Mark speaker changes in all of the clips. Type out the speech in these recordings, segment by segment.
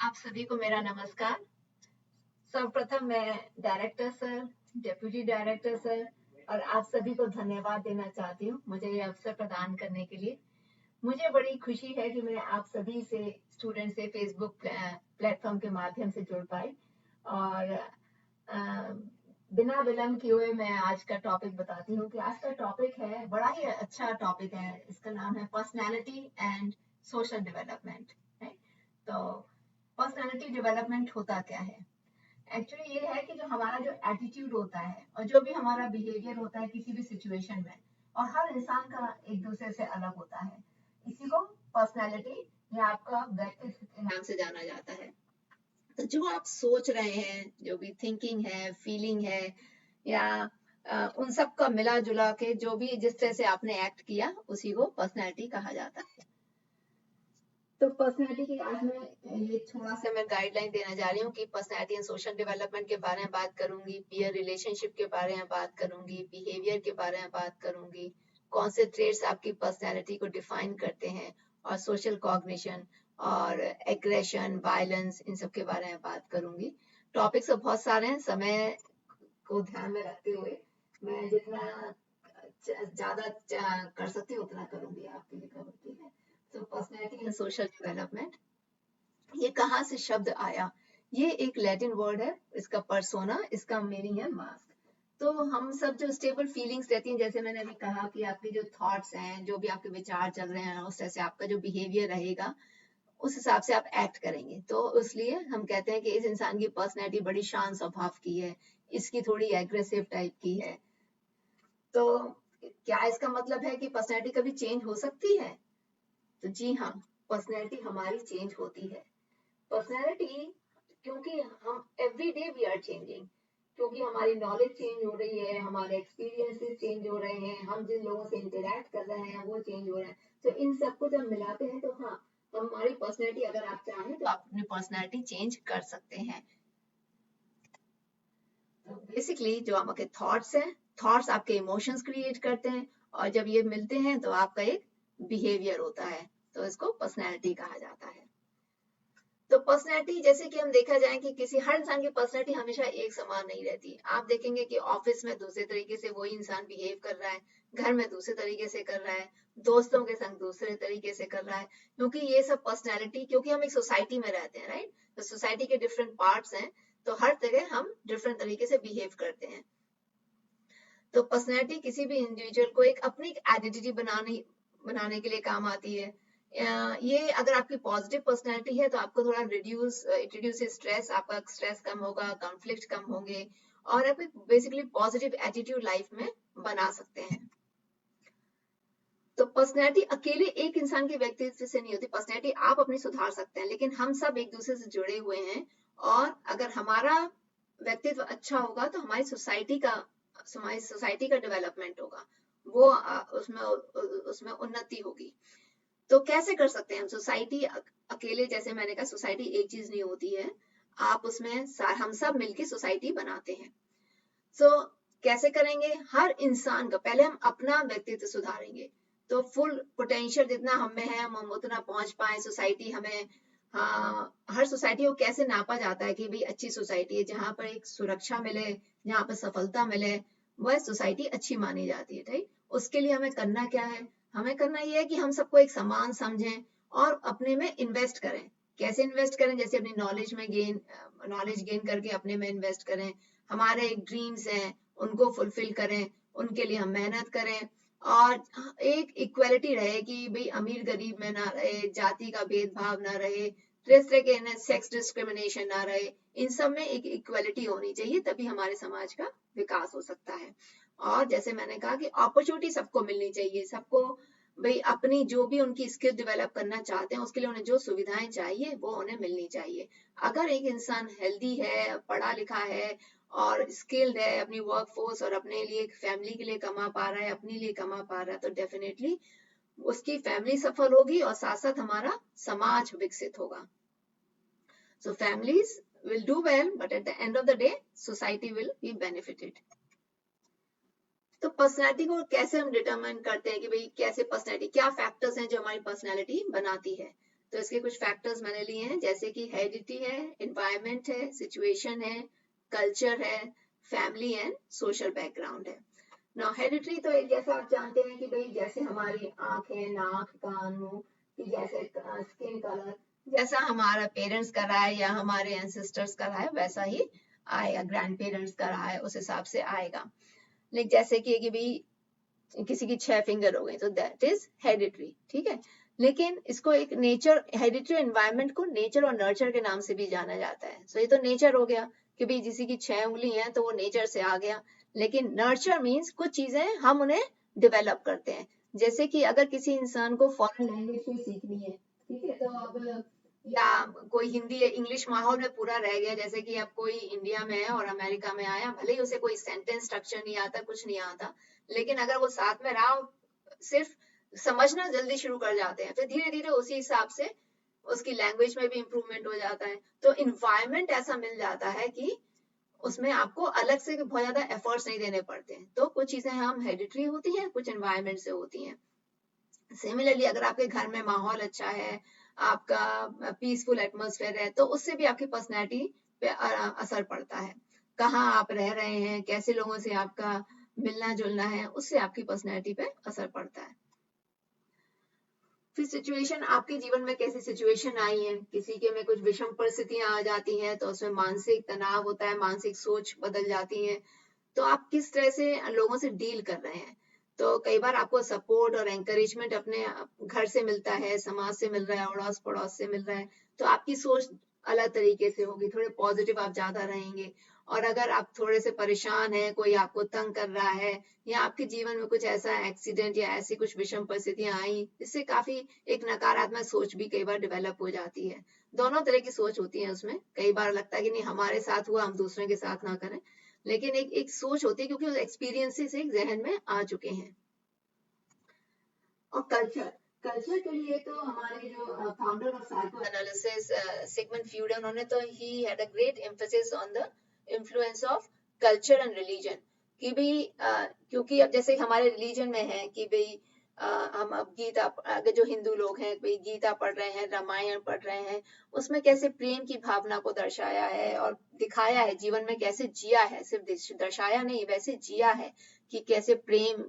Speaker 1: आप सभी को मेरा नमस्कार। सर्वप्रथम मैं director sir, deputy director sir और आप सभी को धन्यवाद देना चाहती हूँ मुझे ये अवसर प्रदान करने के लिए। मुझे बड़ी खुशी है कि मैं आप सभी से स्टूडेंट से फेसबुक प्लेटफॉर्म के माध्यम से जुड़ पाई और बिना विलंब किए हुए मैं आज का टॉपिक बताती हूँ कि आज का टॉपिक है, बड़ा ही अच्छा टॉपिक है। इसका नाम है पर्सनालिटी एंड सोशल डेवलपमेंट। तो पर्सनालिटी डेवलपमेंट होता क्या है? एक्चुअली ये है कि जो हमारा जो एटीट्यूड होता है और जो भी हमारा बिहेवियर होता है किसी भी सिचुएशन में, और हर इंसान का एक दूसरे से अलग होता है, इसी को पर्सनालिटी या आपका व्यक्तित्व के नाम से जाना जाता है। तो जो आप सोच रहे हैं, जो भी थिंकिंग है, फीलिंग है, या उन सब का मिला जुला के जो भी जिस तरह से आपने एक्ट किया, उसी को पर्सनालिटी कहा जाता है। तो पर्सनालिटी की आज मैं ये थोड़ा सा मैं गाइडलाइन देना जा रही हूँ कि पर्सनालिटी एंड सोशल डेवलपमेंट के बारे में बात करूंगी, पीयर रिलेशनशिप के बारे में बात करूंगी, बिहेवियर के बारे में बात करूंगी, कौन से ट्रेड्स आपकी पर्सनालिटी को डिफाइन करते हैं, और सोशल कॉग्निशन और एग्रेशन, वायलेंस, इन सब के बारे में बात करूंगी। टॉपिक्स तो बहुत सारे हैं, समय को ध्यान में रखते हुए मैं जितना ज्यादा कर सकती हूँ उतना करूंगी आपके लिए कवर की है। तो पर्सनैलिटी एंड सोशल डेवलपमेंट, ये कहाँ से शब्द आया? ये एक लैटिन वर्ड है, इसका पर्सोना, इसका मीनिंग है मास्क। तो हम सब जो स्टेबल फीलिंग्स रहती हैं, जैसे मैंने अभी कहा कि आपके जो थॉट्स हैं, जो भी आपके विचार चल रहे हैं, उस तरह से आपका जो बिहेवियर रहेगा, उस हिसाब से आप एक्ट करेंगे। तो इसलिए हम कहते हैं कि इस इंसान की पर्सनैलिटी बड़ी शांत स्वभाव की है, इसकी थोड़ी एग्रेसिव टाइप की है। तो क्या इसका मतलब है कि पर्सनैलिटी कभी चेंज हो सकती है? तो जी हाँ, पर्सनैलिटी हमारी चेंज होती है। पर्सनैलिटी, क्योंकि हम every day we are changing, क्योंकि हमारी नॉलेज चेंज हो रही है, हमारे एक्सपीरियंसेस चेंज हो रहे हैं, हम जिन लोगों से इंटरेक्ट कर रहे हैं वो चेंज हो रहे हैं। तो इन सबको जब मिलाते हैं तो हाँ, हमारी पर्सनैलिटी, अगर आप चाहें तो आप अपनी पर्सनैलिटी चेंज कर सकते हैं। तो बेसिकली जो आपके थॉट्स हैं, थॉट्स आपके इमोशंस क्रिएट करते हैं, और जब ये मिलते हैं तो आपका एक बिहेवियर होता है, तो इसको पर्सनैलिटी कहा जाता है। तो पर्सनैलिटी, जैसे कि हम देखा जाए कि किसी हर इंसान की पर्सनैलिटी हमेशा एक समान नहीं रहती। आप देखेंगे कि ऑफिस में दूसरे तरीके से वही इंसान बिहेव कर रहा है, घर में दूसरे तरीके से कर रहा है, दोस्तों के संग दूसरे तरीके से कर रहा है, क्योंकि ये सब पर्सनैलिटी, क्योंकि हम एक सोसाइटी में रहते हैं, राइट? तो सोसाइटी के डिफरेंट पार्ट्स हैं, तो हर जगह हम डिफरेंट तरीके से बिहेव करते हैं। तो पर्सनैलिटी किसी भी इंडिविजुअल को एक अपनी आइडेंटिटी बनाने के लिए काम आती है। ये अगर आपकी पॉजिटिव पर्सनैलिटी है तो आपको थोड़ा रिड्यूस स्ट्रेस, आपका स्ट्रेस कम होगा, कॉन्फ्लिक्ट कम होंगे, और आप बेसिकली पॉजिटिव एटीट्यूड लाइफ में बना सकते हैं। तो पर्सनैलिटी अकेले एक इंसान के व्यक्तित्व से नहीं होती। पर्सनैलिटी आप अपनी सुधार सकते हैं, लेकिन हम सब एक दूसरे से जुड़े हुए हैं, और अगर हमारा व्यक्तित्व अच्छा होगा तो हमारी सोसाइटी का डेवलपमेंट होगा, वो उसमें उन्नति होगी। तो कैसे कर सकते हैं हम? सोसाइटी अकेले, जैसे मैंने कहा, सोसाइटी एक चीज नहीं होती है, आप उसमें हम सब मिलके सोसाइटी बनाते हैं। सो कैसे करेंगे? हर इंसान का पहले हम अपना व्यक्तित्व सुधारेंगे, तो फुल पोटेंशियल जितना हम में है हम उतना पहुंच पाए। सोसाइटी हमें, हाँ, हर सोसाइटी को कैसे नापा जाता है कि भाई अच्छी सोसाइटी है, जहां पर एक सुरक्षा मिले, जहां पर सफलता मिले, वह सोसाइटी अच्छी मानी जाती है, ठीक? उसके लिए हमें करना क्या है? हमें करना यह है कि हम सबको एक समान समझें और अपने में इन्वेस्ट करें। कैसे इन्वेस्ट करें? जैसे अपनी नॉलेज गेन करके अपने में इन्वेस्ट करें। हमारे एक ड्रीम्स हैं, उनको फुलफिल करें, उनके लिए हम मेहनत करें, और एक इक्वलिटी रहे कि भाई अमीर गरीब में ना रहे, जाति का भेदभाव ना रहे, तरह के सेक्स डिस्क्रिमिनेशन ना रहे, इन सब में एक इक्वलिटी होनी चाहिए, तभी हमारे समाज का विकास हो सकता है। और जैसे मैंने कहा कि अपॉर्चुनिटी सबको मिलनी चाहिए, सबको भाई अपनी जो भी उनकी स्किल डेवलप करना चाहते हैं उसके लिए उन्हें जो सुविधाएं चाहिए वो उन्हें मिलनी चाहिए। अगर एक इंसान हेल्दी है, पढ़ा लिखा है और स्किल्ड है, अपनी वर्क फोर्स और अपने लिए, फैमिली के लिए कमा पा रहा है, अपने लिए कमा पा रहा है, तो डेफिनेटली उसकी फैमिली सफल होगी और साथ साथ हमारा समाज विकसित होगा। सो families will do well, but at the end of the day society will be benefited. तो पर्सनैलिटी को कैसे हम डिटरमाइन करते हैं कि भाई कैसे पर्सनैलिटी, क्या फैक्टर्स हैं जो हमारी पर्सनैलिटी बनाती है? तो इसके कुछ फैक्टर्स मैंने लिए हैं, जैसे कि हेरिडिटी है, एनवायरनमेंट है, सिचुएशन है, कल्चर है, फैमिली एंड सोशल बैकग्राउंड है। नाउ हेरिडिटी तो एक जैसा आप जानते हैं कि भाई जैसे हमारी आंख है, नाक, कान, मुंह, कि जैसे स्किन कलर जैसा हमारा पेरेंट्स का रहा है या हमारे एंसेस्टर्स का रहा है वैसा ही आएगा, ग्रैंड पेरेंट्स का रहा है उस हिसाब से आएगा। लेकिन जैसे कि भाई किसी की 6 फिंगर हो गई तो दैट इज हेरिडिटरी, ठीक है। लेकिन इसको एक नेचर, हेरिडिटरी एनवायरनमेंट को नेचर और नर्चर के नाम से भी जाना जाता है। सो ये तो नेचर हो गया कि भाई किसी की 6 उंगली है तो वो नेचर से आ गया। लेकिन नर्चर मीन्स कुछ चीजें हम उन्हें डेवलप करते हैं। जैसे कि अगर किसी इंसान को फॉरेन लैंग्वेज कोई सीखनी है, ठीक है, तो अब या कोई हिंदी या इंग्लिश माहौल में पूरा रह गया, जैसे कि अब कोई इंडिया में है और अमेरिका में आया, भले ही उसे कोई सेंटेंस स्ट्रक्चर नहीं आता, कुछ नहीं आता, लेकिन अगर वो साथ में रहा, सिर्फ समझना जल्दी शुरू कर जाते हैं, फिर धीरे धीरे उसी हिसाब से उसकी लैंग्वेज में भी इंप्रूवमेंट हो जाता है। तो इन्वायरमेंट ऐसा मिल जाता है कि उसमें आपको अलग से बहुत ज्यादा एफर्ट्स नहीं देने पड़ते हैं। तो कुछ चीजें हम हेरिडिटरी होती हैं, कुछ एनवायरमेंट से होती हैं। सिमिलरली अगर आपके घर में माहौल अच्छा है, आपका पीसफुल एटमॉस्फेयर है, तो उससे भी आपकी पर्सनैलिटी पे असर पड़ता है। कहाँ आप रह रहे हैं, कैसे लोगों से आपका मिलना जुलना है, उससे आपकी पर्सनैलिटी पे असर पड़ता है। फिर सिचुएशन, आपके जीवन में कैसी सिचुएशन आई है, किसी के में कुछ विषम परिस्थितियां आ जाती हैं तो उसमें मानसिक तनाव होता है, मानसिक सोच बदल जाती है, तो आप किस तरह से लोगों से डील कर रहे हैं। तो कई बार आपको सपोर्ट और एंकरेजमेंट अपने घर से मिलता है, समाज से मिल रहा है, अड़ोस पड़ोस से मिल रहा है, तो आपकी सोच अलग तरीके से होगी, थोड़े पॉजिटिव आप ज्यादा रहेंगे। और अगर आप थोड़े से परेशान हैं, कोई आपको तंग कर रहा है, या आपके जीवन में कुछ ऐसा एक्सीडेंट या ऐसी कुछ विषम परिस्थितियां आई जिससे काफी एक नकारात्मक सोच भी कई बार डेवलप हो जाती है। दोनों तरह की सोच होती है उसमें। कई बार लगता है कि नहीं हमारे साथ हुआ, हम दूसरे के साथ ना करें, लेकिन एक एक सोच होती है क्योंकि उस एक्सपीरियंसेस एक जहन में आ चुके हैं। और कल्चर, कल्चर के लिए तो हमारे जो founder of psychoanalysis Sigmund Freud, उन्होंने तो ही had a great emphasis on the influence of culture and religion, कि भाई क्योंकि अब जैसे हमारे रिलीजन में है कि भाई हम अब गीता, अगर जो हिंदू लोग हैं भाई गीता पढ़ रहे हैं, रामायण पढ़ रहे हैं, उसमें कैसे प्रेम की भावना को दर्शाया है और दिखाया है, जीवन में कैसे जिया है, सिर्फ दर्शाया नहीं वैसे जिया है, कि कैसे प्रेम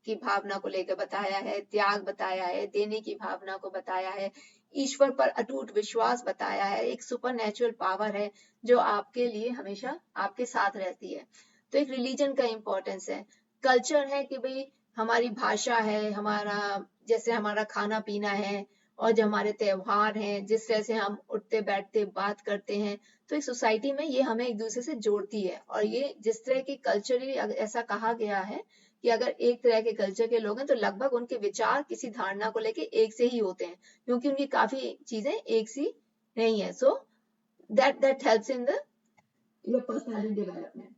Speaker 1: की भावना को लेकर बताया है, त्याग बताया है, देने की भावना को बताया है, ईश्वर पर अटूट विश्वास बताया है, एक सुपर नेचुरल पावर है जो आपके लिए हमेशा आपके साथ रहती है। तो एक रिलीजन का इंपॉर्टेंस है। कल्चर है कि भाई हमारी भाषा है, हमारा जैसे हमारा खाना पीना है, और जो हमारे त्योहार हैं, जिस तरह से हम उठते बैठते बात करते हैं, तो इस सोसाइटी में ये हमें एक दूसरे से जोड़ती है। और ये जिस तरह की कल्चरली ऐसा कहा गया है कि अगर एक तरह के कल्चर के लोग हैं तो लगभग उनके विचार किसी धारणा को लेके एक से ही होते हैं, क्योंकि उनकी काफी चीजें एक सी नहीं है। So that helps in the your personality development.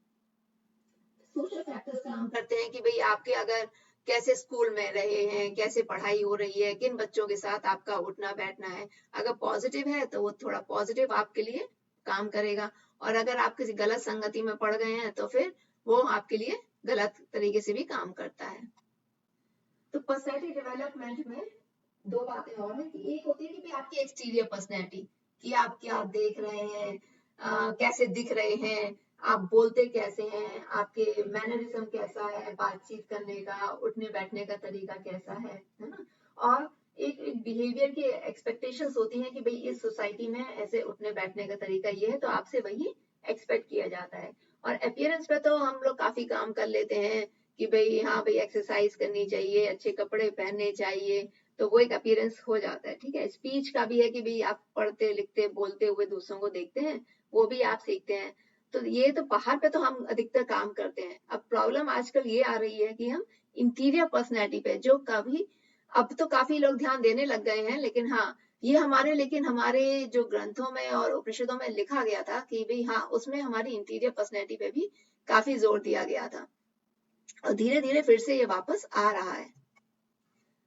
Speaker 1: Social factors काम करते हैं कि भाई आपके अगर कैसे स्कूल में रहे हैं, कैसे पढ़ाई हो रही है, किन बच्चों के साथ आपका उठना बैठना है। अगर पॉजिटिव है तो वो थोड़ा पॉजिटिव आपके लिए काम करेगा, और अगर आप किसी गलत संगति में पड़ गए हैं तो फिर वो आपके लिए गलत तरीके से भी काम करता है। तो पर्सनैलिटी डेवलपमेंट में दो बातें और हैं, कि एक होती है कि आपकी एक्सटीरियर पर्सनैलिटी, कि आप क्या देख रहे हैं, कैसे दिख रहे हैं, आप बोलते कैसे हैं, आपके मैनरिज्म कैसा है, बातचीत करने का, उठने बैठने का तरीका कैसा है ना। और एक एक बिहेवियर की एक्सपेक्टेशंस होती हैं कि भाई इस सोसाइटी में ऐसे उठने बैठने का तरीका ये है, तो आपसे वही एक्सपेक्ट किया जाता है। और अपीयरेंस पे तो हम लोग काफी काम कर लेते हैं कि भाई हाँ भाई एक्सरसाइज करनी चाहिए, अच्छे कपड़े पहनने चाहिए, तो वो एक अपीयरेंस हो जाता है। ठीक है, स्पीच का भी है कि भाई आप पढ़ते लिखते बोलते हुए दूसरों को देखते हैं, वो भी आप सीखते हैं। तो ये तो बाहर पे तो हम अधिकतर काम करते हैं। अब प्रॉब्लम आजकल ये आ रही है कि हम इंटीरियर पर्सनैलिटी पे, जो कभी अब तो काफी लोग ध्यान देने लग गए हैं, लेकिन हाँ ये लेकिन हमारे जो ग्रंथों में और उपनिषदों में लिखा गया था कि भाई हाँ उसमें हमारी इंटीरियर पर्सनैलिटी पे भी काफी जोर दिया गया था, और धीरे धीरे फिर से ये वापस आ रहा है।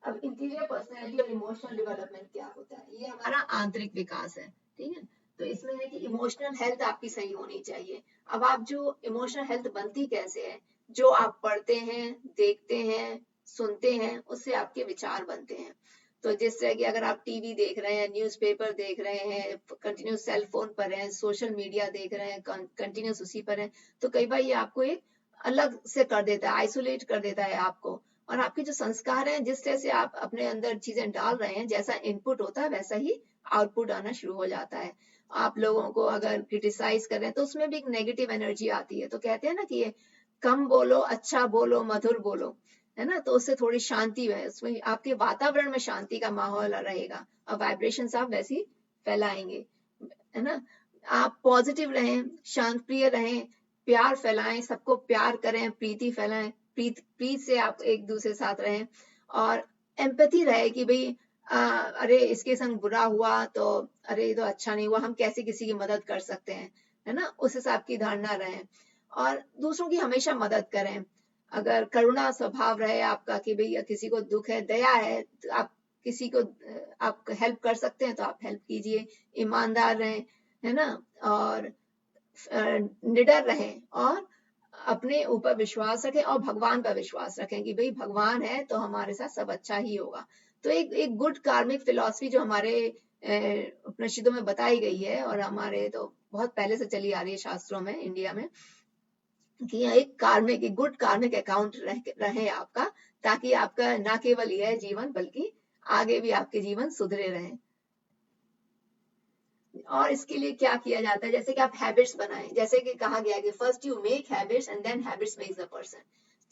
Speaker 1: अब इंटीरियर पर्सनैलिटी और इमोशनल डेवलपमेंट क्या होता है, ये हमारा आंतरिक विकास है। ठीक है, तो इसमें है कि इमोशनल हेल्थ आपकी सही होनी चाहिए। अब आप जो इमोशनल हेल्थ बनती कैसे है, जो आप पढ़ते हैं, देखते हैं, सुनते हैं, उससे आपके विचार बनते हैं। तो जिस तरह की अगर आप टीवी देख रहे हैं, न्यूज़पेपर देख रहे हैं, कंटिन्यूस सेल फोन पर हैं, सोशल मीडिया देख रहे हैं, कंटिन्यूस उसी पर हैं, तो कई बार ये आपको एक अलग से कर देता है, आइसोलेट कर देता है आपको। और आपके जो संस्कार हैं, जिस तरह से आप अपने अंदर चीजें डाल रहे हैं, जैसा इनपुट होता है वैसा ही आउटपुट आना शुरू हो जाता है। आप लोगों को अगर क्रिटिसाइज कर रहे हैं तो उसमें भी एक नेगेटिव एनर्जी आती है। तो कहते हैं ना कि ये कम बोलो, अच्छा बोलो, मधुर बोलो, है ना, तो उससे थोड़ी शांति है, उसमें आपके वातावरण में शांति का माहौल रहेगा और वाइब्रेशंस आप वैसी फैलाएंगे, है ना। आप पॉजिटिव रहें, शांत प्रिय रहें, प्यार फैलाएं, सबको प्यार करें, प्रीति फैलाएं, प्रीत से आप एक दूसरे साथ रहें। और एम्पैथी रहे कि भाई अरे इसके संग बुरा हुआ तो अरे ये तो अच्छा नहीं हुआ, हम कैसे किसी की मदद कर सकते हैं, है ना, उस हिसाब की धारणा रहे। और दूसरों की हमेशा मदद करें। अगर करुणा स्वभाव रहे आपका कि भैया किसी को दुख है, दया है, तो आप किसी को आप हेल्प कर सकते हैं तो आप हेल्प कीजिए। ईमानदार रहें, है ना, और निडर रहें, और अपने ऊपर विश्वास रखें और भगवान पर विश्वास रखें कि भाई भगवान है तो हमारे साथ सब अच्छा ही होगा। तो एक गुड कार्मिक फिलॉसफी जो हमारे उपनिषदों में बताई गई है और हमारे तो बहुत पहले से चली आ रही है शास्त्रों में, इंडिया में, कि एक कार्मिक, एक गुड कार्मिक अकाउंट रहे आपका, ताकि आपका ना केवल यह जीवन बल्कि आगे भी आपके जीवन सुधरे रहें। और इसके लिए क्या किया जाता है, जैसे कि आप हैबिट्स बनाएं, जैसे कि कहा गया कि first you make habits and then habits makes the person,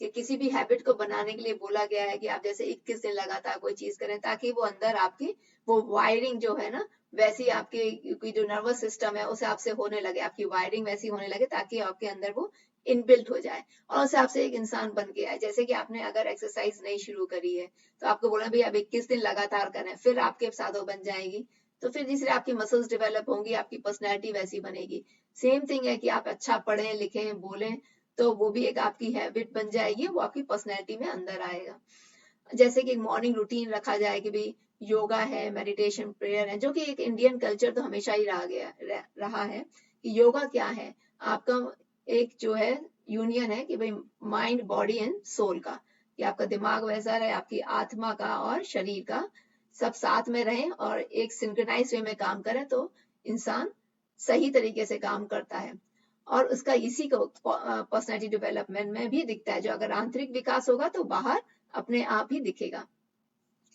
Speaker 1: कि किसी भी हैबिट को बनाने के लिए बोला गया है कि आप जैसे 21 दिन लगातार कोई चीज करें, ताकि वो अंदर आपकी वो वायरिंग जो है ना, वैसी आपकी जो नर्वस सिस्टम है उस आपसे होने लगे, आपकी वायरिंग वैसी होने लगे, ताकि आपके अंदर वो इनबिल्ट हो जाए और उस आपसे एक इंसान बन के आए। जैसे कि आपने अगर एक्सरसाइज नहीं शुरू करी है तो आपको बोला भाई अब 21 दिन लगातार करें, फिर आपके साथ वो बन जाएगी, तो फिर जिससे आपकी मसल्स डेवलप होंगी, आपकी पर्सनैलिटी वैसी बनेगी। सेम थिंग है कि आप अच्छा पढ़ें, लिखें, बोलें, तो वो भी एक आपकी हैबिट बन जाएगी, वो आपकी पर्सनैलिटी में अंदर आएगा। जैसे कि मॉर्निंग रूटीन रखा जाए कि भाई योगा है, मेडिटेशन, प्रेयर है, जो कि एक इंडियन कल्चर तो हमेशा ही रहा है कि योगा क्या है, आपका एक जो है यूनियन है कि भाई माइंड, बॉडी एंड सोल का, कि आपका दिमाग वैसा रहे, आपकी आत्मा का और शरीर का सब साथ में रहें और एक सिंक्रोनाइज वे में काम करें, तो इंसान सही तरीके से काम करता है। और उसका इसी को पर्सनैलिटी डेवलपमेंट में भी दिखता है, जो अगर आंतरिक विकास होगा तो बाहर अपने आप ही दिखेगा।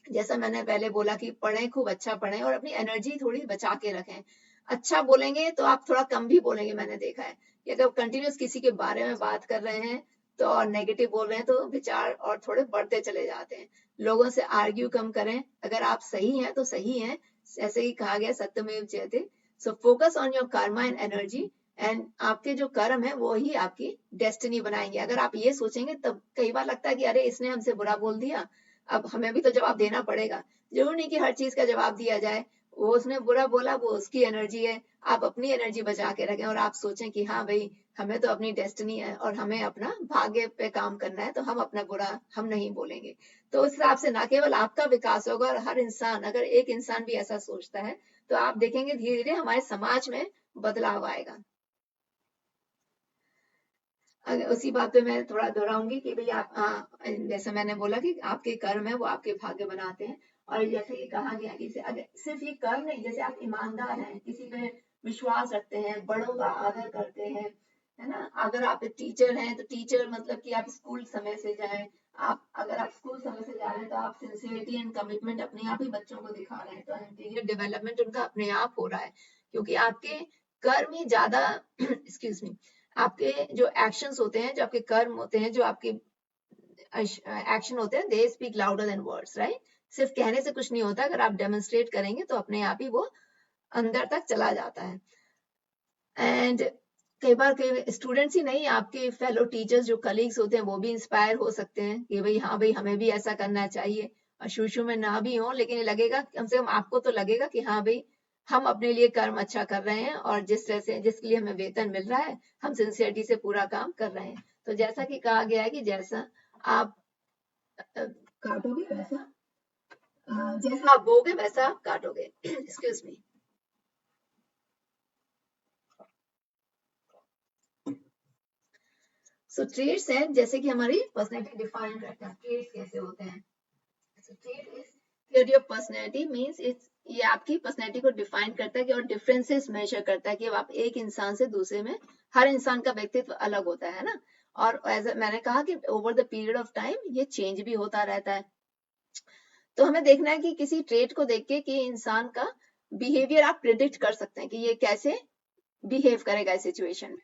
Speaker 1: जैसा मैंने पहले बोला कि पढ़ें, खूब अच्छा पढ़ें और अपनी एनर्जी थोड़ी बचा के रखें। अच्छा बोलेंगे तो आप थोड़ा कम भी बोलेंगे, मैंने देखा है कि अगर कंटिन्यूस किसी के बारे में बात कर रहे हैं तो और नेगेटिव बोल रहे हैं तो विचार और थोड़े बढ़ते चले जाते हैं। लोगों से आर्ग्यू कम करें, अगर आप सही हैं तो सही हैं, ऐसे ही कहा गया सत्यमेव जयते। So focus on your Karma and energy, and आपके जो कर्म है वो ही आपकी डेस्टिनी बनाएंगे। अगर आप ये सोचेंगे तब कई बार लगता है कि अरे इसने हमसे बुरा बोल दिया, अब हमें भी तो जवाब देना पड़ेगा। जरूर नहीं कि हर चीज का जवाब दिया जाए, वो उसने बुरा बोला, वो उसकी एनर्जी है, आप अपनी एनर्जी बचा के रखें और आप सोचें कि हाँ भाई हमें तो अपनी डेस्टिनी है और हमें अपना भाग्य पे काम करना है, तो हम अपना बुरा हम नहीं बोलेंगे। तो उस हिसाब से ना केवल आपका विकास होगा, और हर इंसान, अगर एक इंसान भी ऐसा सोचता है तो आप देखेंगे धीरे धीरे हमारे समाज में बदलाव आएगा। उसी बात पे मैं थोड़ा दोहराऊंगी कि भाई आप जैसे मैंने बोला कि आपके कर्म है वो आपके भाग्य बनाते हैं। और जैसे ये कहा गया कि अगर सिर्फ ये कर्म नहीं, जैसे आप ईमानदार हैं, किसी पे विश्वास रखते हैं, बड़ों का आदर करते हैं, है ना, अगर आप एक टीचर हैं तो टीचर मतलब कि आप स्कूल समय से जाएं, आप अगर आप स्कूल समय से जा रहे हैं तो आप सिंसियरिटी एंड कमिटमेंट अपने आप ही बच्चों को दिखा रहे हैं, तो इंटीरियर डेवलपमेंट उनका अपने आप हो रहा है, क्योंकि आपके कर्म ही ज्यादा एक्सक्यूज मी, आपके जो एक्शंस होते हैं, जो आपके कर्म होते हैं, जो आपके एक्शन होते हैं, they speak louder than words, right. सिर्फ कहने से कुछ नहीं होता, अगर आप डेमोन्स्ट्रेट करेंगे तो अपने आप ही वो अंदर तक चला जाता है। एंड कई बार कई स्टूडेंट्स ही नहीं, आपके फेलो टीचर्स जो कलीग्स होते हैं वो भी इंस्पायर हो सकते हैं कि भाई हाँ भाई हमें भी ऐसा करना चाहिए, और शुरू में ना भी हो, लेकिन ये लगेगा, कम से कम आपको तो लगेगा कि हाँ भाई हम अपने लिए कर्म अच्छा कर रहे हैं और जिस तरह से जिसके लिए हमें वेतन मिल रहा है हम सिंसियरिटी से पूरा काम कर रहे हैं। तो जैसा कि कहा गया है कि जैसा आप काटोगे वैसा जैसा आप बोगे वैसा आप काटोगे। Excuse me. सो ट्रेड्स है, जैसे कि हमारी पर्सनैलिटी डिफाइन करता है ट्रेड्स कैसे होते हैं। So trait is your personality means it's, ये आपकी पर्सनैलिटी को डिफाइन करता है कि, और डिफरेंसेस मेजर करता है कि आप एक इंसान से दूसरे में, हर इंसान का व्यक्तित्व अलग होता है ना, और एज मैंने कहा कि over the period of time ये चेंज भी होता रहता है। तो हमें देखना है कि किसी ट्रेट को देख के कि इंसान का बिहेवियर आप प्रिडिक्ट कर सकते हैं कि ये कैसे बिहेव करेगा इस सिचुएशन में।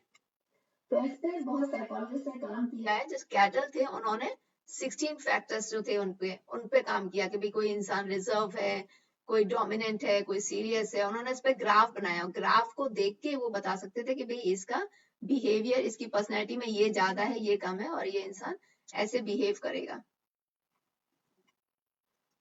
Speaker 1: तो इस पे बहुत साइकोलॉजिस्ट ने काम किया है, जो स्कैटल थे उन्होंने 16 फैक्टर्स जो थे उन पे काम किया कि भाई कोई इंसान रिजर्व है, कोई डोमिनेंट है, कोई सीरियस है। उन्होंने इस पे ग्राफ बनाया, ग्राफ को देख के वो बता सकते थे कि भाई इसका बिहेवियर, इसकी पर्सनैलिटी में ये ज्यादा है, ये कम है, और ये इंसान ऐसे बिहेव करेगा।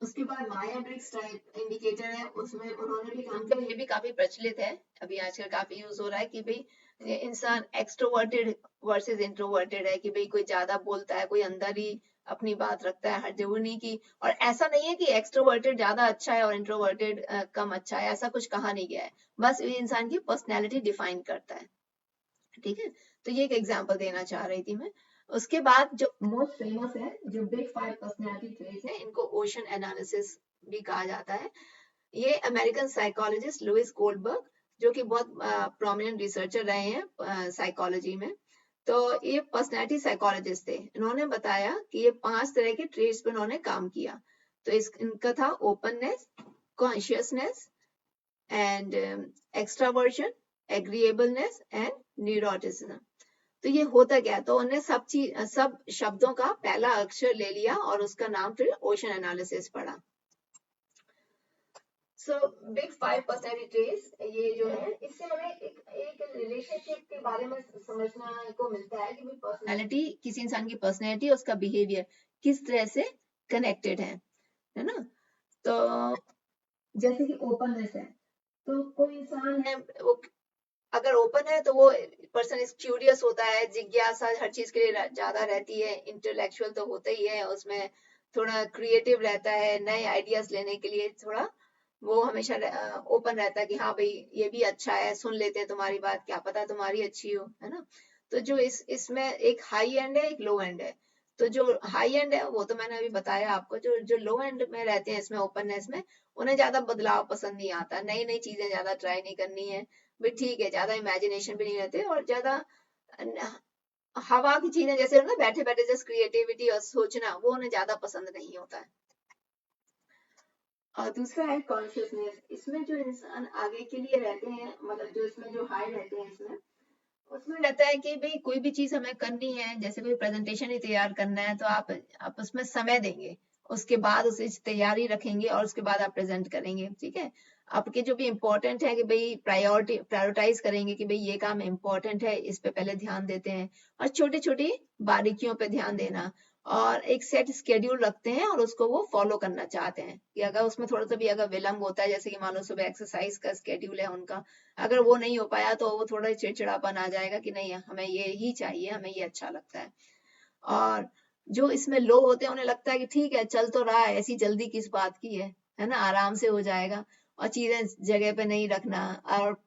Speaker 1: उसके बाद माया ब्रिक्स टाइप इंडिकेटर है, उसमें उन्होंने भी काम किया, ये भी काफी प्रचलित है, अभी आजकल काफी यूज हो रहा है कि भाई ये इंसान एक्सट्रोवर्टेड वर्सेस इंट्रोवर्टेड है, कि भाई कोई ज्यादा बोलता है, कोई अंदर ही अपनी बात रखता है, हर जगह नहीं की। और ऐसा नहीं है कि एक्सट्रोवर्टेड ज्यादा अच्छा है और इंट्रोवर्टेड कम अच्छा है, ऐसा कुछ कहा नहीं गया है, बस ये इंसान की पर्सनैलिटी डिफाइन करता है। ठीक है, तो ये एक एग्जांपल देना चाह रही थी मैं। उसके बाद जो मोस्ट फेमस है, जो बिग 5 पर्सनैलिटी ट्रेट्स है, इनको ओशन एनालिसिस भी कहा जाता है। ये अमेरिकन साइकोलॉजिस्ट लुइस गोल्डबर्ग, जो कि बहुत प्रोमिनेंट रिसर्चर रहे हैं साइकोलॉजी में, तो ये पर्सनैलिटी साइकोलॉजिस्ट थे। इन्होंने बताया कि ये 5 तरह के ट्रेट्स पे उन्होंने काम किया। तो इनका था openness, consciousness and extraversion, agreeableness and neuroticism. तो ये होता क्या, तो उन्हें सब शब्दों का पहला अक्षर ले लिया और उसका नाम फिर ओशन एनालिसिस पढ़ा। सो बिग 5 पर्सनैलिटी ट्रेट्स, ये जो है, इससे हमें एक रिलेशनशिप के बारे में समझने को मिलता है कि पर्सनैलिटी, किसी इंसान की पर्सनैलिटी, उसका बिहेवियर किस तरह से कनेक्टेड है ना। तो जैसे कि ओपननेस है, तो कोई इंसान है वो अगर ओपन है तो वो पर्सन क्यूरियस होता है, जिज्ञासा हर चीज के लिए ज्यादा रहती है, इंटेलेक्चुअल तो होता ही है, उसमें थोड़ा क्रिएटिव रहता है, नए आइडियाज लेने के लिए थोड़ा वो हमेशा ओपन रहता है कि हाँ भाई ये भी अच्छा है, सुन लेते हैं तुम्हारी बात, क्या पता तुम्हारी अच्छी हो, है ना। तो जो इसमें एक हाई एंड है, एक लो एंड है। तो जो हाई एंड है वो तो मैंने अभी बताया आपको, जो जो लो एंड में रहते हैं इसमें, ओपननेस में, उन्हें ज्यादा बदलाव पसंद नहीं आता, नई नई चीजें ज्यादा ट्राई नहीं करनी है भी, ठीक है, ज्यादा इमेजिनेशन भी नहीं रहते, और ज्यादा हवा की चीजें जैसे ना बैठे बैठे जस्ट क्रिएटिविटी और सोचना, वो उन्हें ज्यादा पसंद नहीं होता है। और दूसरा है कॉन्शियसनेस, इसमें जो इंसान आगे के लिए रहते हैं, मतलब जो इसमें जो हाई रहते हैं इसमें, उसमें रहता है कि भाई कोई भी चीज हमें करनी है, जैसे कोई प्रेजेंटेशन ही तैयार करना है, तो आप उसमें समय देंगे, उसके बाद उसे तैयारी रखेंगे और उसके बाद आप प्रेजेंट करेंगे। ठीक है, आपके जो भी इम्पोर्टेंट है कि भाई प्रायोरिटाइज करेंगे कि भाई ये काम इम्पोर्टेंट है, इस पे पहले ध्यान देते हैं, और छोटी छोटी बारीकियों पे ध्यान देना, और एक सेट स्केड्यूल रखते हैं और उसको वो फॉलो करना चाहते हैं कि अगर उसमें थोड़ा सा भी अगर विलम्ब होता है, जैसे कि मान लो सुबह एक्सरसाइज का स्केड्यूल है उनका, अगर वो नहीं हो पाया तो वो थोड़ा चिड़चिड़ापन आ जाएगा कि नहीं हमें ये ही चाहिए, हमें ये अच्छा लगता है। और जो इसमें लो होते हैं उन्हें लगता है कि ठीक है, चल तो रहा है, ऐसी जल्दी किस बात की है ना, आराम से हो जाएगा, और चीजें जगह पे नहीं रखना, और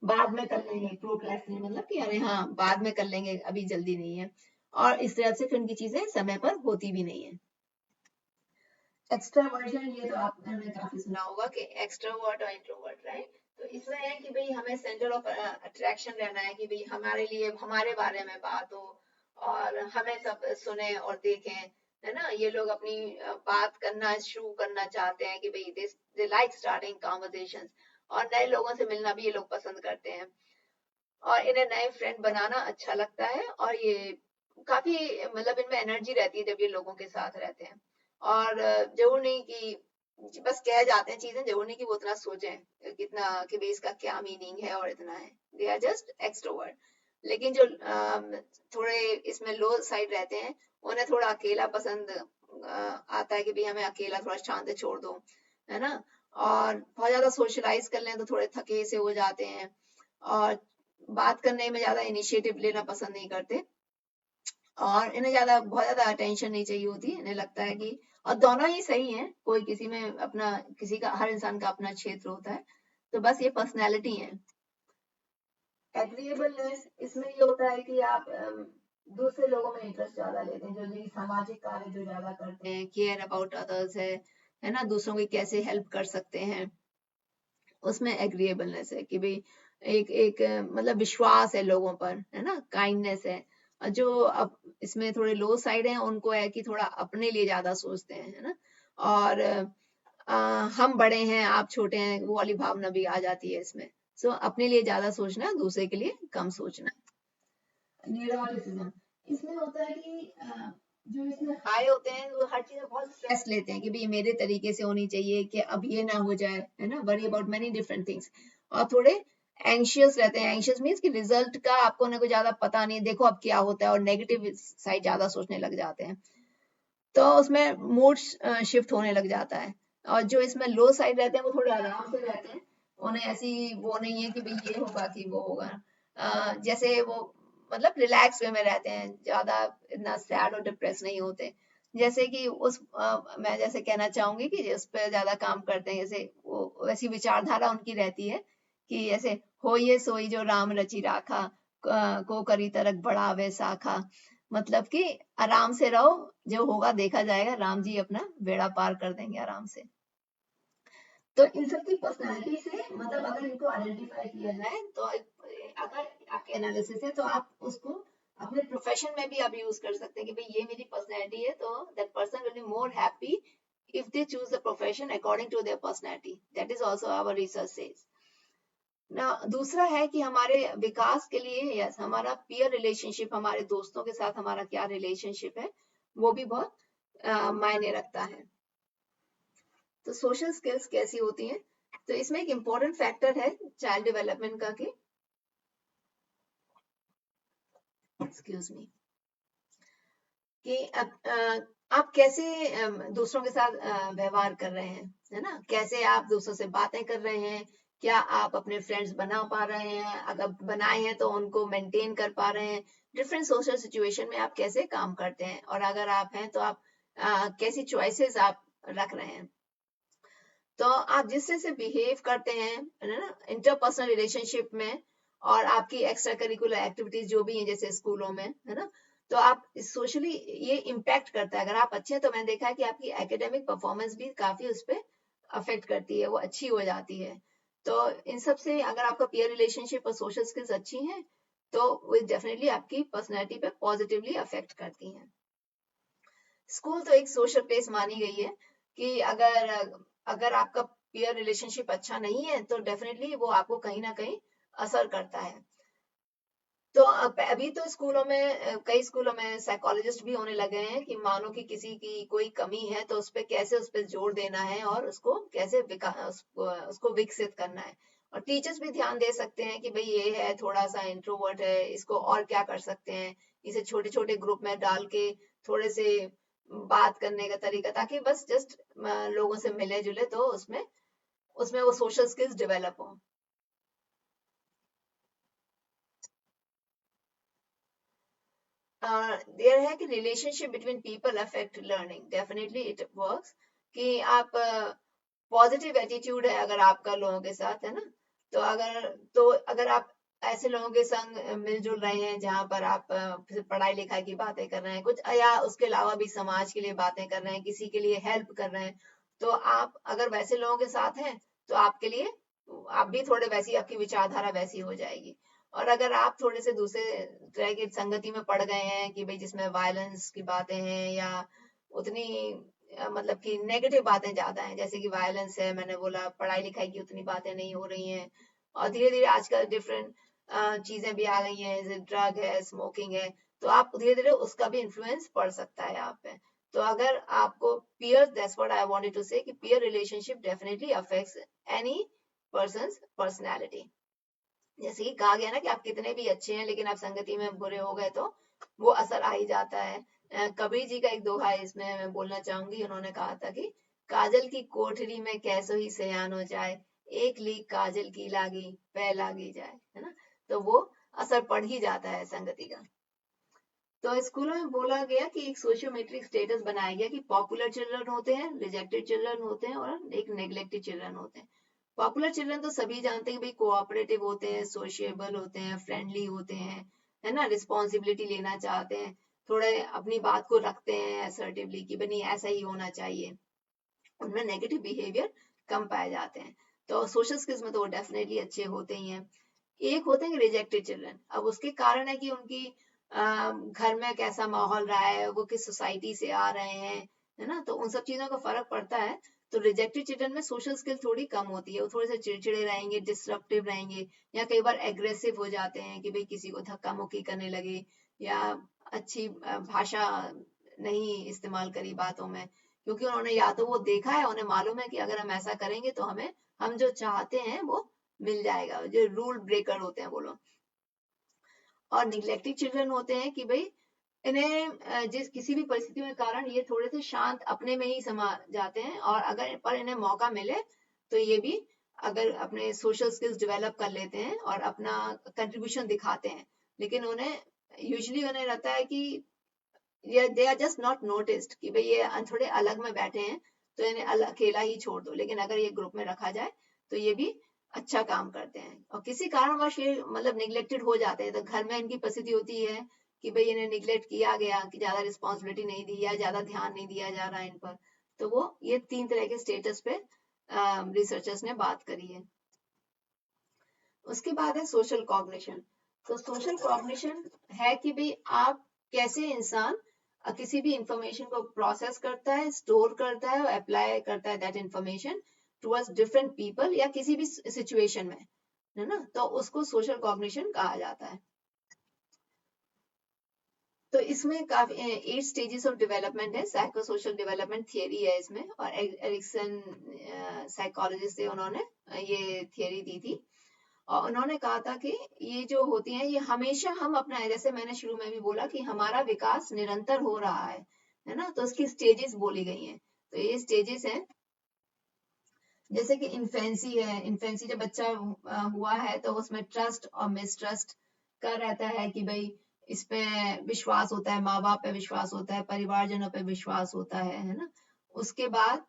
Speaker 1: बाद में कर लेंगे, प्रोक्रेस्टिनेट मतलब कि अरे हाँ बाद में कर लेंगे, अभी जल्दी नहीं है, और इस तरह से फिर उनकी चीजें समय पर होती भी नहीं है। एक्स्ट्रावर्जन, ये तो आपने काफी सुना होगा कि एक्स्ट्रोवर्ट और इंट्रोवर्ट, राइट। तो इसमें है कि भाई हमें सेंटर ऑफ अट्रैक्शन रहना है, कि भाई हमारे लिए हमारे बारे में बात हो और हमें सब सुने और देखें, है ना। ये लोग अपनी बात करना शुरू करना चाहते हैं कि भाई दे लाइक स्टार्टिंग कॉन्वर्सेशंस, और नए लोगों से मिलना भी ये लोग पसंद करते हैं, और इन्हें नए फ्रेंड बनाना अच्छा लगता है, और ये काफी मतलब इनमें एनर्जी रहती है जब ये लोगों के साथ रहते हैं। और जरूर नहीं कि बस कह जाते हैं चीजें, जरूर नहीं कि वो इतना सोचें कितना कि भाई इसका क्या मीनिंग है और इतना है, दे आर जस्ट एक्सट्रोवर्ट। लेकिन जो थोड़े इसमें लो साइड रहते हैं, उन्हें थोड़ा अकेला पसंद आता है कि भाई हमें अकेला थोड़ा शांत छोड़ दो, है ना। और बहुत ज्यादा सोशलाइज कर लें तो थोड़े थके से हो जाते हैं, और बात करने में ज्यादा इनिशिएटिव लेना पसंद नहीं करते, और इन्हें ज्यादा बहुत ज्यादा अटेंशन नहीं चाहिए होती, इन्हें लगता है कि, और दोनों ही सही हैं, कोई किसी में अपना, किसी का, हर इंसान का अपना क्षेत्र होता है, तो बस ये पर्सनैलिटी है। एग्रीएबलनेस, इसमें ये होता है कि आप दूसरे लोगों में इंटरेस्ट ज्यादा लेते हैं, जो सामाजिक कार्य जो ज्यादा करते हैं, केयर अबाउट अदर्स है ना, दूसरों की कैसे हेल्प कर सकते हैं, उसमें एग्रीएबलनेस है कि भाई एक एक मतलब विश्वास है लोगों पर, है ना, काइंडनेस है। और जो अब इसमें थोड़े लो साइड हैं उनको है कि थोड़ा अपने लिए ज्यादा सोचते हैं, है ना, और हम बड़े हैं आप छोटे हैं वो वाली भावना भी आ जाती है इसमें। सो अपने लिए ज्यादा सोचना, दूसरे के लिए कम सोचना। न्यूरोटिसिज्म इसमें होता है कि जो इसमें हाई होते हैं वो हर चीज में बहुत स्ट्रेस लेते हैं कि भाई मेरे तरीके से होनी चाहिए, कि अब ये ना हो जाए, है ना, worry about many different things. और थोड़े एंशियस रहते हैं। एंशियस मीन्स कि रिजल्ट का आपको ना कुछ ज्यादा पता नहीं, देखो अब क्या होता है, और नेगेटिव साइड ज्यादा सोचने लग जाते हैं, तो उसमें मूड शिफ्ट होने लग जाता है। और जो इसमें लो साइड रहते हैं वो थोड़े आराम से रहते हैं, उन्हें ऐसी वो नहीं है कि भाई ये होगा कि वो होगा। जैसे वो मतलब रिलैक्स वे में रहते हैं, ज्यादा इतना सैड और डिप्रेस नहीं होते। जैसे कि मैं जैसे कहना चाहूंगी कि उस पर ज्यादा काम करते हैं, जैसे वो वैसी विचारधारा उनकी रहती है कि जैसे हो ये सोई जो राम रची राखा, को करी तरक बढ़ावे साखा। मतलब कि आराम से रहो, जो होगा देखा जाएगा, राम जी अपना बेड़ा पार कर देंगे आराम से। तो इन सब की पर्सनालिटी से मतलब अगर इनको आइडेंटिफाई किया जाए तो अगर आपके एनालिसिस है तो आप उसको अपने प्रोफेशन में भी आप यूज कर सकते हैं कि भाई ये मेरी पर्सनालिटी है, तो that person will be more happy if they choose the profession according to their personality. That is also our research says. ना दूसरा है कि हमारे विकास के लिए यस हमारा पीयर रिलेशनशिप, हमारे दोस्तों के साथ हमारा क्या रिलेशनशिप है, वो भी बहुत मायने रखता है। तो सोशल स्किल्स कैसी होती हैं, तो इसमें एक इम्पोर्टेंट फैक्टर है चाइल्ड डेवलपमेंट का कि एक्सक्यूज मी कि आप कैसे दूसरों के साथ व्यवहार कर रहे हैं, है ना, कैसे आप दूसरों से बातें कर रहे हैं, क्या आप अपने फ्रेंड्स बना पा रहे हैं, अगर बनाए हैं तो उनको मेंटेन कर पा रहे हैं, डिफरेंट सोशल सिचुएशन में आप कैसे काम करते हैं, और अगर आप हैं तो आप कैसी चॉइसेस आप रख रहे हैं। तो आप जिस तरह से बिहेव करते हैं, है ना, इंटरपर्सनल रिलेशनशिप में, और आपकी एक्स्ट्रा करिकुलर एक्टिविटीज जो भी हैं जैसे स्कूलों में, है ना, तो आप सोशली ये इम्पैक्ट करता है। अगर आप अच्छे हैं तो मैंने देखा है कि आपकी एकेडमिक परफॉर्मेंस भी काफी उस पर अफेक्ट करती है, वो अच्छी हो जाती है। तो इन सब से अगर आपका पीयर रिलेशनशिप और सोशल स्किल्स अच्छी हैं तो वो डेफिनेटली आपकी पर्सनैलिटी पे पॉजिटिवली अफेक्ट करती हैं। स्कूल तो एक सोशल प्लेस मानी गई है कि अगर आपका पीयर रिलेशनशिप अच्छा नहीं है तो डेफिनेटली वो आपको कहीं ना कहीं असर करता है। तो अभी तो स्कूलों में कई स्कूलों में साइकोलॉजिस्ट भी होने लगे हैं कि मानो कि किसी की कोई कमी है तो उस पर कैसे उस पर जोर देना है और उसको कैसे उसको विकसित करना है। और टीचर्स भी ध्यान दे सकते हैं कि भाई ये है थोड़ा सा इंट्रोवर्ट है, इसको और क्या कर सकते हैं, इसे छोटे छोटे ग्रुप में डाल के थोड़े से बात करने का तरीका, ताकि बस जस्ट लोगों से मिले जुले तो उसमें उसमें वो सोशल स्किल्स डेवलप हो। देयर है कि relationship between people affect learning, definitely it works. कि आप पॉजिटिव एटीट्यूड है अगर आपका लोगों के साथ, है ना, तो अगर आप ऐसे लोगों के संग मिलजुल रहे हैं जहां पर आप सिर्फ पढ़ाई लिखाई की बातें कर रहे हैं कुछ, या उसके अलावा भी समाज के लिए बातें कर रहे हैं, किसी के लिए हेल्प कर रहे हैं, तो आप अगर वैसे लोगों के साथ हैं तो आपके लिए आप भी थोड़े वैसी, आपकी विचारधारा वैसी हो जाएगी। और अगर आप थोड़े से दूसरे तरह की संगति में पड़ गए हैं कि भाई जिसमें वायलेंस की बातें हैं या उतनी मतलब कि नेगेटिव बातें ज्यादा हैं, जैसे कि वायलेंस है, मैंने बोला पढ़ाई लिखाई की उतनी बातें नहीं हो रही हैं, और धीरे धीरे आजकल डिफरेंट चीजें भी आ गई हैं, जैसे ड्रग है, स्मोकिंग है, तो आप धीरे धीरे उसका भी इन्फ्लुएंस पड़ सकता है आप पे। तो अगर आपको peer, that's what I wanted to say, कि peer relationship definitely affects any person's personality. जैसे कि कहा गया ना कि आप कितने भी अच्छे हैं लेकिन आप संगति में बुरे हो गए तो वो असर आ ही जाता है। कबीर जी का एक दोहा है इसमें मैं बोलना चाहूंगी, उन्होंने कहा था कि काजल की कोठरी में कैसो ही सयान हो जाए, एक लीक काजल की लागी पै लागी जाए, है ना, तो वो असर पड़ ही जाता है संगति का। तो स्कूलों में बोला गया कि एक सोशियोमेट्रिक स्टेटस बनाया गया कि पॉपुलर चिल्ड्रन होते हैं, रिजेक्टेड चिल्ड्रन होते हैं, और एक नेग्लेक्टेड चिल्ड्रन होते हैं। पॉपुलर चिल्ड्रन तो सभी जानते हैं भाई कोऑपरेटिव होते हैं, सोशिएबल होते हैं, फ्रेंडली होते हैं, है ना, रिस्पॉन्सिबिलिटी लेना चाहते हैं, थोड़े अपनी बात को रखते हैं असर्टिवली कि बनी ऐसा ही होना चाहिए। उनमें नेगेटिव बिहेवियर कम पाए जाते हैं। तो सोशल स्किल्स में तो वो डेफिनेटली अच्छे होते ही हैं। एक होते हैं रिजेक्टेड चिल्ड्रन, अब उसके कारण है कि उनकी घर में कैसा माहौल रहा है, वो किस सोसाइटी से आ रहे हैं, है ना, तो उन सब चीजों का फर्क पड़ता है। तो रिजेक्टेड चिल्ड्रन में सोशल स्किल थोड़ी कम होती है, वो थोड़े से चिड़चिड़े रहेंगे, डिसरप्टिव रहेंगे, या कई बार एग्रेसिव हो जाते हैं कि भाई किसी को धक्का मुक्की करने लगे, या अच्छी भाषा नहीं इस्तेमाल करी बातों में, क्योंकि उन्होंने या तो वो देखा है, उन्हें मालूम है कि अगर हम ऐसा करेंगे तो हम जो चाहते हैं वो मिल जाएगा, जो रूल ब्रेकर होते हैं वो लोग। और निग्लेक्टेड चिल्ड्रन होते हैं कि भाई इन्हें जिस किसी भी परिस्थिति के कारण ये थोड़े से शांत अपने में ही समा जाते हैं, और अगर पर इन्हें मौका मिले तो ये भी अगर अपने सोशल स्किल्स डेवलप कर लेते हैं और अपना कंट्रीब्यूशन दिखाते हैं, लेकिन उन्हें यूजुअली उन्हें रहता है कि ये they are just not noticed कि भाई ये थोड़े अलग में बैठे हैं, तो इन्हें अकेला ही छोड़ दो, लेकिन अगर ये ग्रुप में रखा जाए तो ये भी अच्छा काम करते हैं। और किसी कारणवश ये मतलब निग्लेक्टेड हो जाते हैं, तो घर में इनकी परिस्थिति होती है कि भाई इन्हें निग्लेक्ट किया गया, कि ज्यादा रिस्पॉन्सिबिलिटी नहीं दी या ज्यादा ध्यान नहीं दिया जा रहा है इन पर, तो वो ये 3 तरह के स्टेटस पे रिसर्चर्स ने बात करी है। उसके बाद है सोशल कॉग्निशन। तो सोशल कॉग्निशन है कि भाई आप कैसे इंसान किसी भी इंफॉर्मेशन को प्रोसेस करता है, स्टोर करता है और अप्लाई करता है that information towards different people या किसी भी सिचुएशन में, है ना, तो उसको सोशल कॉग्निशन कहा जाता है। तो इसमें काफी 8 स्टेजेस ऑफ डेवलपमेंट है, साइको सोशल डेवलपमेंट थियरी है इसमें, और एरिक्सन साइकोलॉजिस्ट थे, उन्होंने ये थियरी दी थी। और उन्होंने कहा था कि ये जो होती हैं ये हमेशा हम अपना है, जैसे मैंने शुरू में भी बोला कि हमारा विकास निरंतर हो रहा है ना, तो उसकी स्टेजेस बोली गई हैं। तो ये स्टेजेस हैं, जैसे कि इन्फेंसी है, इन्फेंसी जब बच्चा हुआ है तो उसमें ट्रस्ट और मिसट्रस्ट का रहता है कि भाई इसमें विश्वास होता है, माँ बाप पे विश्वास होता है, परिवारजनों पे विश्वास होता है ना। उसके बाद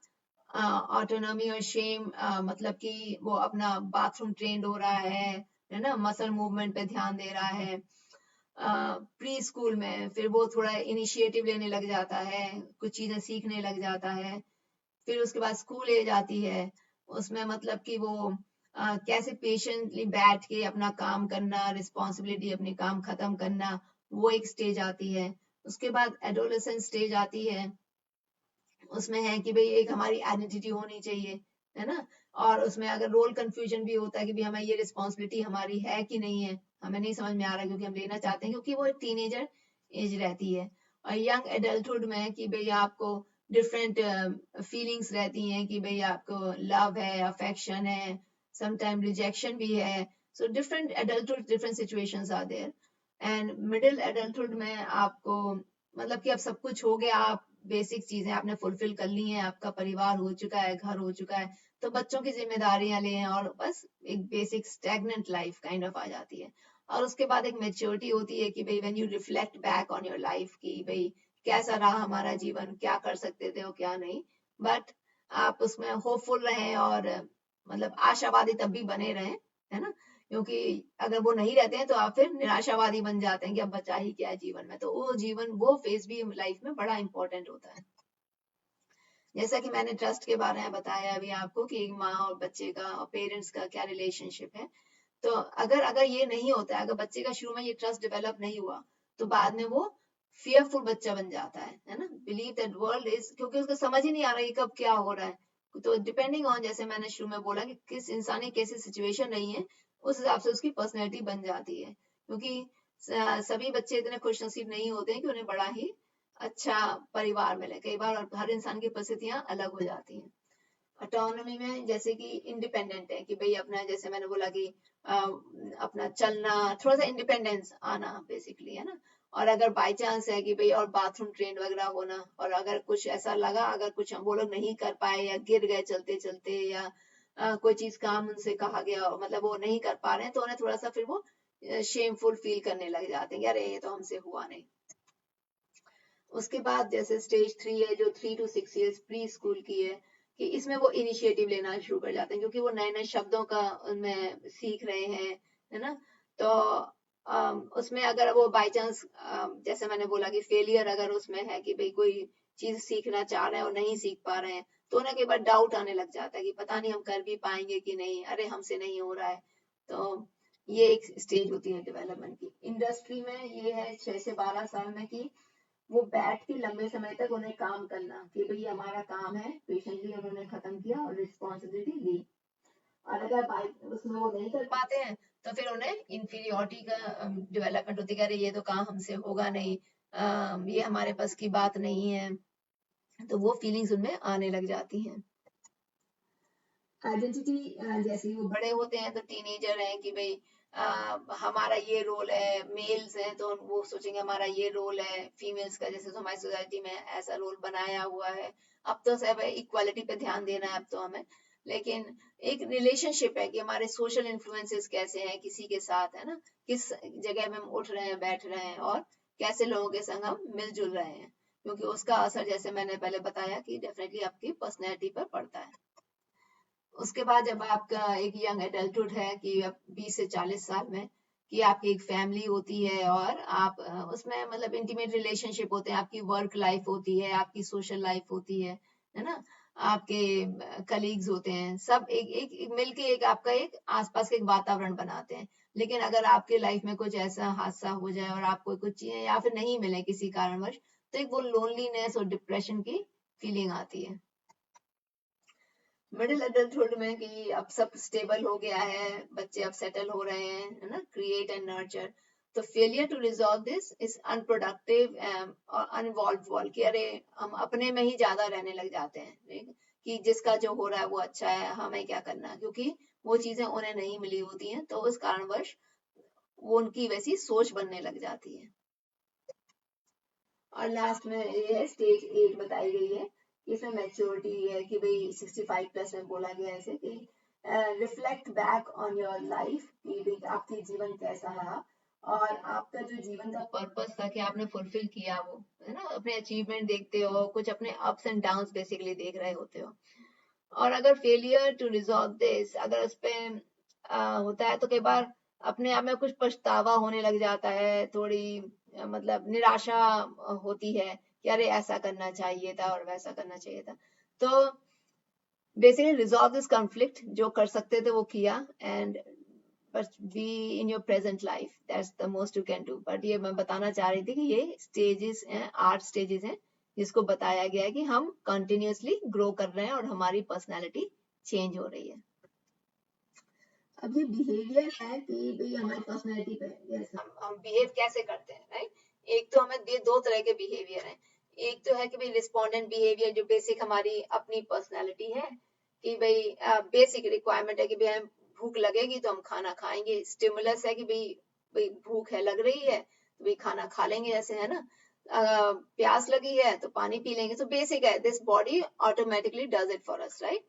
Speaker 1: ऑटोनॉमी और शेम, मतलब कि वो अपना बाथरूम ट्रेंड हो रहा है ना, मसल मूवमेंट पे ध्यान दे रहा है। प्री स्कूल में फिर वो थोड़ा इनिशिएटिव लेने लग जाता है, कुछ चीजें सीखने लग जाता है। फिर उसके बाद स्कूल एज आती है, उसमें मतलब कि वो कैसे पेशेंटली बैठ के अपना काम करना, रिस्पॉन्सिबिलिटी अपनी काम खत्म करना, वो एक स्टेज आती है। उसके बाद एडोलेसेंस स्टेज आती है, उसमें है कि भाई एक हमारी आइडेंटिटी होनी चाहिए, है ना, और उसमें अगर रोल कंफ्यूजन भी होता है कि भाई हमें ये रिस्पॉन्सिबिलिटी हमारी है कि नहीं है, हमें नहीं समझ में आ रहा है, क्योंकि हम लेना चाहते हैं, क्योंकि वो एक टीनेजर एज रहती है। और यंग एडल्टहुड में कि भाई आपको डिफरेंट फीलिंग्स रहती हैं कि भाई आपको लव है, अफेक्शन है, समटाइम रिजेक्शन भी है। So different adulthood, different situations are there. And middle adulthood में आपको मतलब कि अब सब कुछ हो गया, आप बेसिक चीजें आपने फुलफिल कर ली हैं, आपका परिवार हो चुका है, घर हो चुका है, तो बच्चों की जिम्मेदारियां लें और बस एक basic stagnant life kind of आ जाती है। और उसके बाद एक मेच्योरिटी होती है कि भाई when you reflect back on your life कि भाई कैसा रहा हमारा जीवन, क्या कर सकते थे और क्या नहीं, बट आप उसमें होपफुल रहें और मतलब आशावादी तब भी बने रहें, है ना, क्योंकि अगर वो नहीं रहते हैं तो आप फिर निराशावादी बन जाते हैं कि अब बचा ही क्या है जीवन में। तो वो जीवन, वो फेज भी लाइफ में बड़ा इंपॉर्टेंट होता है। जैसा कि मैंने ट्रस्ट के बारे में बताया अभी आपको कि माँ और बच्चे का और पेरेंट्स का क्या रिलेशनशिप है, तो अगर अगर ये नहीं होता है, अगर बच्चे का शुरू में ये ट्रस्ट डेवलप नहीं हुआ, तो बाद में वो फियरफुल बच्चा बन जाता है ना, बिलीव दैट वर्ल्ड इज, क्योंकि उसको समझ ही नहीं आ रहा है कब क्या हो रहा है। तो डिपेंडिंग ऑन, जैसे मैंने शुरू में बोला कि किस इंसान की कैसी सिचुएशन रही है, उस हिसाब से उसकी पर्सनैलिटी बन जाती है। क्योंकि सभी बच्चे इतने खुश नसीब नहीं होते हैं कि उन्हें बड़ा ही अच्छा परिवार मिले, कई बार हर इंसान की परिस्थितियां अलग हो जाती हैं। ऑटोनॉमी में जैसे कि इंडिपेंडेंट है कि भाई अपना, जैसे मैंने बोला कि अपना चलना, थोड़ा सा इंडिपेंडेंस आना बेसिकली, है ना। और अगर बाय चांस है कि भाई और बाथरूम ट्रेन वगैरह होना, और अगर कुछ ऐसा लगा, अगर कुछ हम वो लोग नहीं कर पाए या गिर गए चलते चलते, या कोई चीज काम उनसे कहा गया मतलब वो नहीं कर पा रहे हैं, तो उन्हें थोड़ा सा फिर वो शेमफुल फील करने लग जाते हैं कि अरे ये तो हमसे हुआ नहीं। उसके बाद जैसे स्टेज 3 है, जो 3 to 6 years प्री स्कूल की है, कि इसमें वो इनिशिएटिव लेना शुरू कर जाते हैं, क्योंकि वो नए नए शब्दों का उनमें सीख रहे हैं, है ना। तो उसमें अगर वो बाय चांस, जैसे मैंने बोला कि फेलियर अगर उसमें है कि भाई कोई चीज सीखना चाह रहे हैं और नहीं सीख पा रहे हैं, तो उन्हें कई बार डाउट आने लग जाता है कि पता नहीं हम कर भी पाएंगे कि नहीं, अरे हमसे नहीं हो रहा है। तो ये एक स्टेज होती है डेवलपमेंट की। इंडस्ट्री में ये है 6 से 12 साल में कि वो बैठ के लंबे समय तक उन्हें काम करना कि भाई हमारा काम है, पेशेंटली उन्होंने खत्म किया और रिस्पॉन्सिबिलिटी ली। और अगर उसमें वो नहीं कर पाते हैं तो फिर उन्हें इंफीरियोरिटी का डेवलपमेंट होती है, अरे ये तो काम हमसे होगा नहीं, ये हमारे पास की बात नहीं है। तो वो फीलिंग्स उनमें आने लग जाती हैं। आइडेंटिटी जैसे ही वो बड़े होते हैं तो टीनेजर हैं कि भाई हमारा ये रोल है, मेल्स हैं तो वो सोचेंगे हमारा ये रोल है, फीमेल्स का जैसे हमारी सोसाइटी में ऐसा रोल बनाया हुआ है। अब तो सब इक्वालिटी पे ध्यान देना है अब तो हमें, लेकिन एक रिलेशनशिप है कि हमारे सोशल इन्फ्लुएंसेस कैसे हैं किसी के साथ, है ना, किस जगह में हम उठ रहे हैं, बैठ रहे हैं और कैसे लोगों के संग हम मिलजुल रहे हैं, क्योंकि उसका असर जैसे मैंने पहले बताया कि डेफिनेटली आपकी पर्सनैलिटी पर पड़ता है। उसके बाद जब आपका एक यंग एडल्टहुड है कि अब 20 से 40 साल में कि आपकी एक फैमिली होती है और आप उसमें मतलब इंटीमेट रिलेशनशिप होते हैं, आपकी वर्क लाइफ होती है, आपकी सोशल लाइफ होती है ना, आपके कलीग्स होते हैं, सब एक मिलके एक आपका एक आसपास के एक वातावरण बनाते हैं। लेकिन अगर आपके लाइफ में कुछ ऐसा हादसा हो जाए और आपको कुछ चीजें या फिर नहीं मिले किसी कारणवश, तो एक वो लोनलीनेस और डिप्रेशन की फीलिंग आती है। मिडिल एडल्टहुड में कि अब सब स्टेबल हो गया है, बच्चे अब सेटल हो रहे हैं, है ना, क्रिएट एंड नर्चर, तो failure to resolve this is unproductive और अनवॉल्व वॉल कि अरे हम अपने में ही ज्यादा रहने लग जाते हैं कि जिसका जो हो रहा है वो अच्छा है, हमें क्या करना, क्योंकि वो चीजें उन्हें नहीं मिली होती हैं, तो उस कारणवश वो उनकी वैसी सोच बनने लग जाती है। और लास्ट में ये है स्टेज 8 बताई गई है, इसमें मैच्योरिटी है कि भाई 65 प्लस में बोला गया है ऐसे कि reflect back on your life कि भाई आपकी जीवन कैसा रहा और आपका जो जीवन का पर्पस था कि आपने फुलफिल किया वो, है ना, अपने अचीवमेंट देखते हो, कुछ अपने अप्स एंड डाउन्स बेसिकली देख रहे होते हो। और अगर फेलियर टू रिजॉल्व दिस अगर उस पे होता है तो कई बार अपने आप में कुछ पछतावा होने लग जाता है, थोड़ी मतलब निराशा होती है कि अरे ऐसा करना चाहिए था और वैसा करना चाहिए था। तो बेसिकली रिजॉल्व दिस कॉन्फ्लिक्ट, जो कर सकते थे वो किया, एंड बस be in your present life, that's the most you can do. But ये मैं बताना चाह रही थी कि ये स्टेजेस हैं, 8 स्टेजेस हैं जिसको बताया गया है कि हम कंटिन्यूअसली ग्रो कर रहे हैं और हमारी पर्सनैलिटी चेंज हो रही है। अब ये बिहेवियर है कि भाई हमारी पर्सनैलिटी पे yes, हम बिहेव कैसे करते हैं, राइट। एक तो हमें ये 2 तरह के बिहेवियर हैं। एक तो है कि भाई रिस्पोंडेंट बिहेवियर, जो बेसिक हमारी अपनी पर्सनैलिटी है कि भाई बेसिक रिक्वायरमेंट है कि भाई हमें भूख लगेगी तो हम खाना खाएंगे, स्टिमुलस है कि भाई भाई भूख है, लग रही है तो भाई खाना खा लेंगे, ऐसे है ना, प्यास लगी है तो पानी पी लेंगे। तो बेसिक है, this body automatically does it for us, right.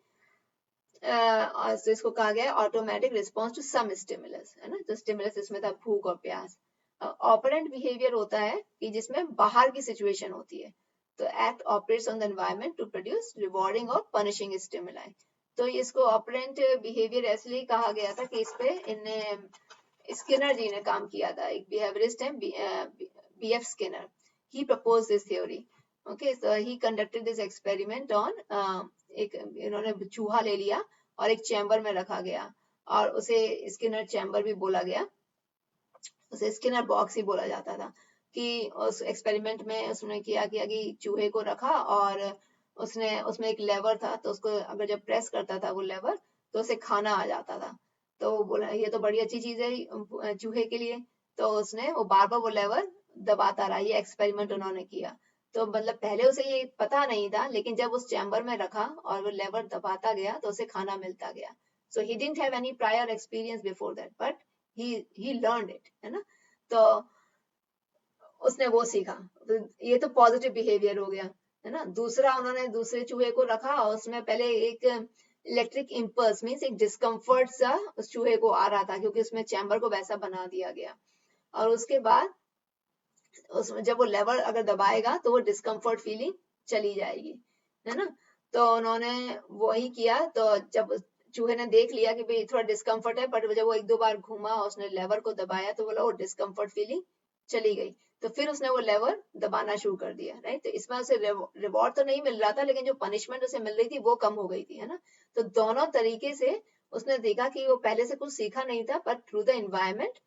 Speaker 1: तो इसको कहा गया automatic response to some stimulus, है ना, तो स्टिमुलस इसमें था भूख और प्यास। ऑपरेंट बिहेवियर होता है कि जिसमें बाहर की सिचुएशन होती है, तो act operates on the environment to produce rewarding और पनिशिंग स्टिमुलाई। तो इसको ऑपरेंट बिहेवियर इसलिए कहा गया था कि इस पे इनने स्किनर जी ने काम किया था, एक बिहेवियरिस्ट है BF Skinner, he propose this theory. Okay, so he conducted this experiment on, एक इन्होंने चूहा ले लिया और एक चैम्बर में रखा गया और उसे स्किनर चैम्बर भी बोला गया, उसे स्किनर बॉक्स ही बोला जाता था। कि उस एक्सपेरिमेंट में उसने किया कि चूहे को रखा और उसने उसमें एक लेवर था, तो उसको अगर जब प्रेस करता था वो लेवर तो उसे खाना आ जाता था। तो बोला ये तो बड़ी अच्छी चीज है चूहे के लिए, तो उसने वो बार बार वो लेवर दबाता रहा, ये एक्सपेरिमेंट उन्होंने किया। तो मतलब पहले उसे ये पता नहीं था, लेकिन जब उस चैम्बर में रखा और वो लेवर दबाता गया तो उसे खाना मिलता गया। So he didn't have any prior experience before that, but he learned it, है ना। तो उसने वो सीखा, तो ये तो पॉजिटिव बिहेवियर हो गया, है ना। दूसरा, उन्होंने दूसरे चूहे को रखा और उसमें पहले एक इलेक्ट्रिक इम्पल्स मीन्स एक डिस्कम्फर्ट सा उस चूहे को आ रहा था, क्योंकि उसमें चैम्बर को वैसा बना दिया गया। और उसके बाद उसमें जब वो लेवर अगर दबाएगा तो वो डिस्कम्फर्ट फीलिंग चली जाएगी, है ना। तो उन्होंने वही किया, तो जब चूहे ने देख लिया कि भाई थोड़ा डिस्कम्फर्ट है, बट जब वो 1-2 बार घूमा और उसने लेवर को दबाया तो बोला वो डिस्कम्फर्ट फीलिंग चली गई, तो फिर उसने वो लेवर दबाना शुरू कर दिया, राइट। तो इसमें उसे रिवॉर्ड तो नहीं मिल रहा था, लेकिन जो पनिशमेंट उसे मिल रही थी वो कम हो गई थी, है ना। तो दोनों तरीके से उसने देखा कि वो पहले से कुछ सीखा नहीं था, पर थ्रू द एनवायरमेंट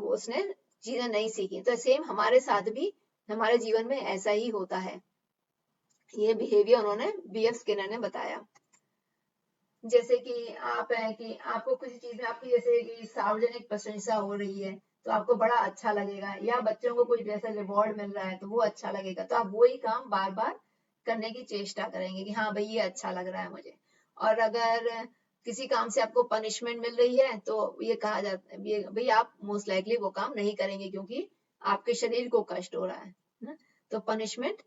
Speaker 1: उसने चीजें नहीं सीखी। तो सेम हमारे साथ भी, हमारे जीवन में ऐसा ही होता है। ये बिहेवियर उन्होंने बीएफ स्किनर ने बताया। जैसे कि आप है कि आपको किसी चीज में आपकी जैसे कि सार्वजनिक प्रशंसा हो रही है तो आपको बड़ा अच्छा लगेगा, या बच्चों को कोई जैसा रिवॉर्ड मिल रहा है तो वो अच्छा लगेगा, तो आप वही काम बार बार करने की चेष्टा करेंगे कि हाँ भाई ये अच्छा लग रहा है मुझे। और अगर किसी काम से आपको पनिशमेंट मिल रही है तो ये कहा जाता है ये भाई आप मोस्ट लाइकली वो काम नहीं करेंगे क्योंकि आपके शरीर को कष्ट हो रहा है ना? तो पनिशमेंट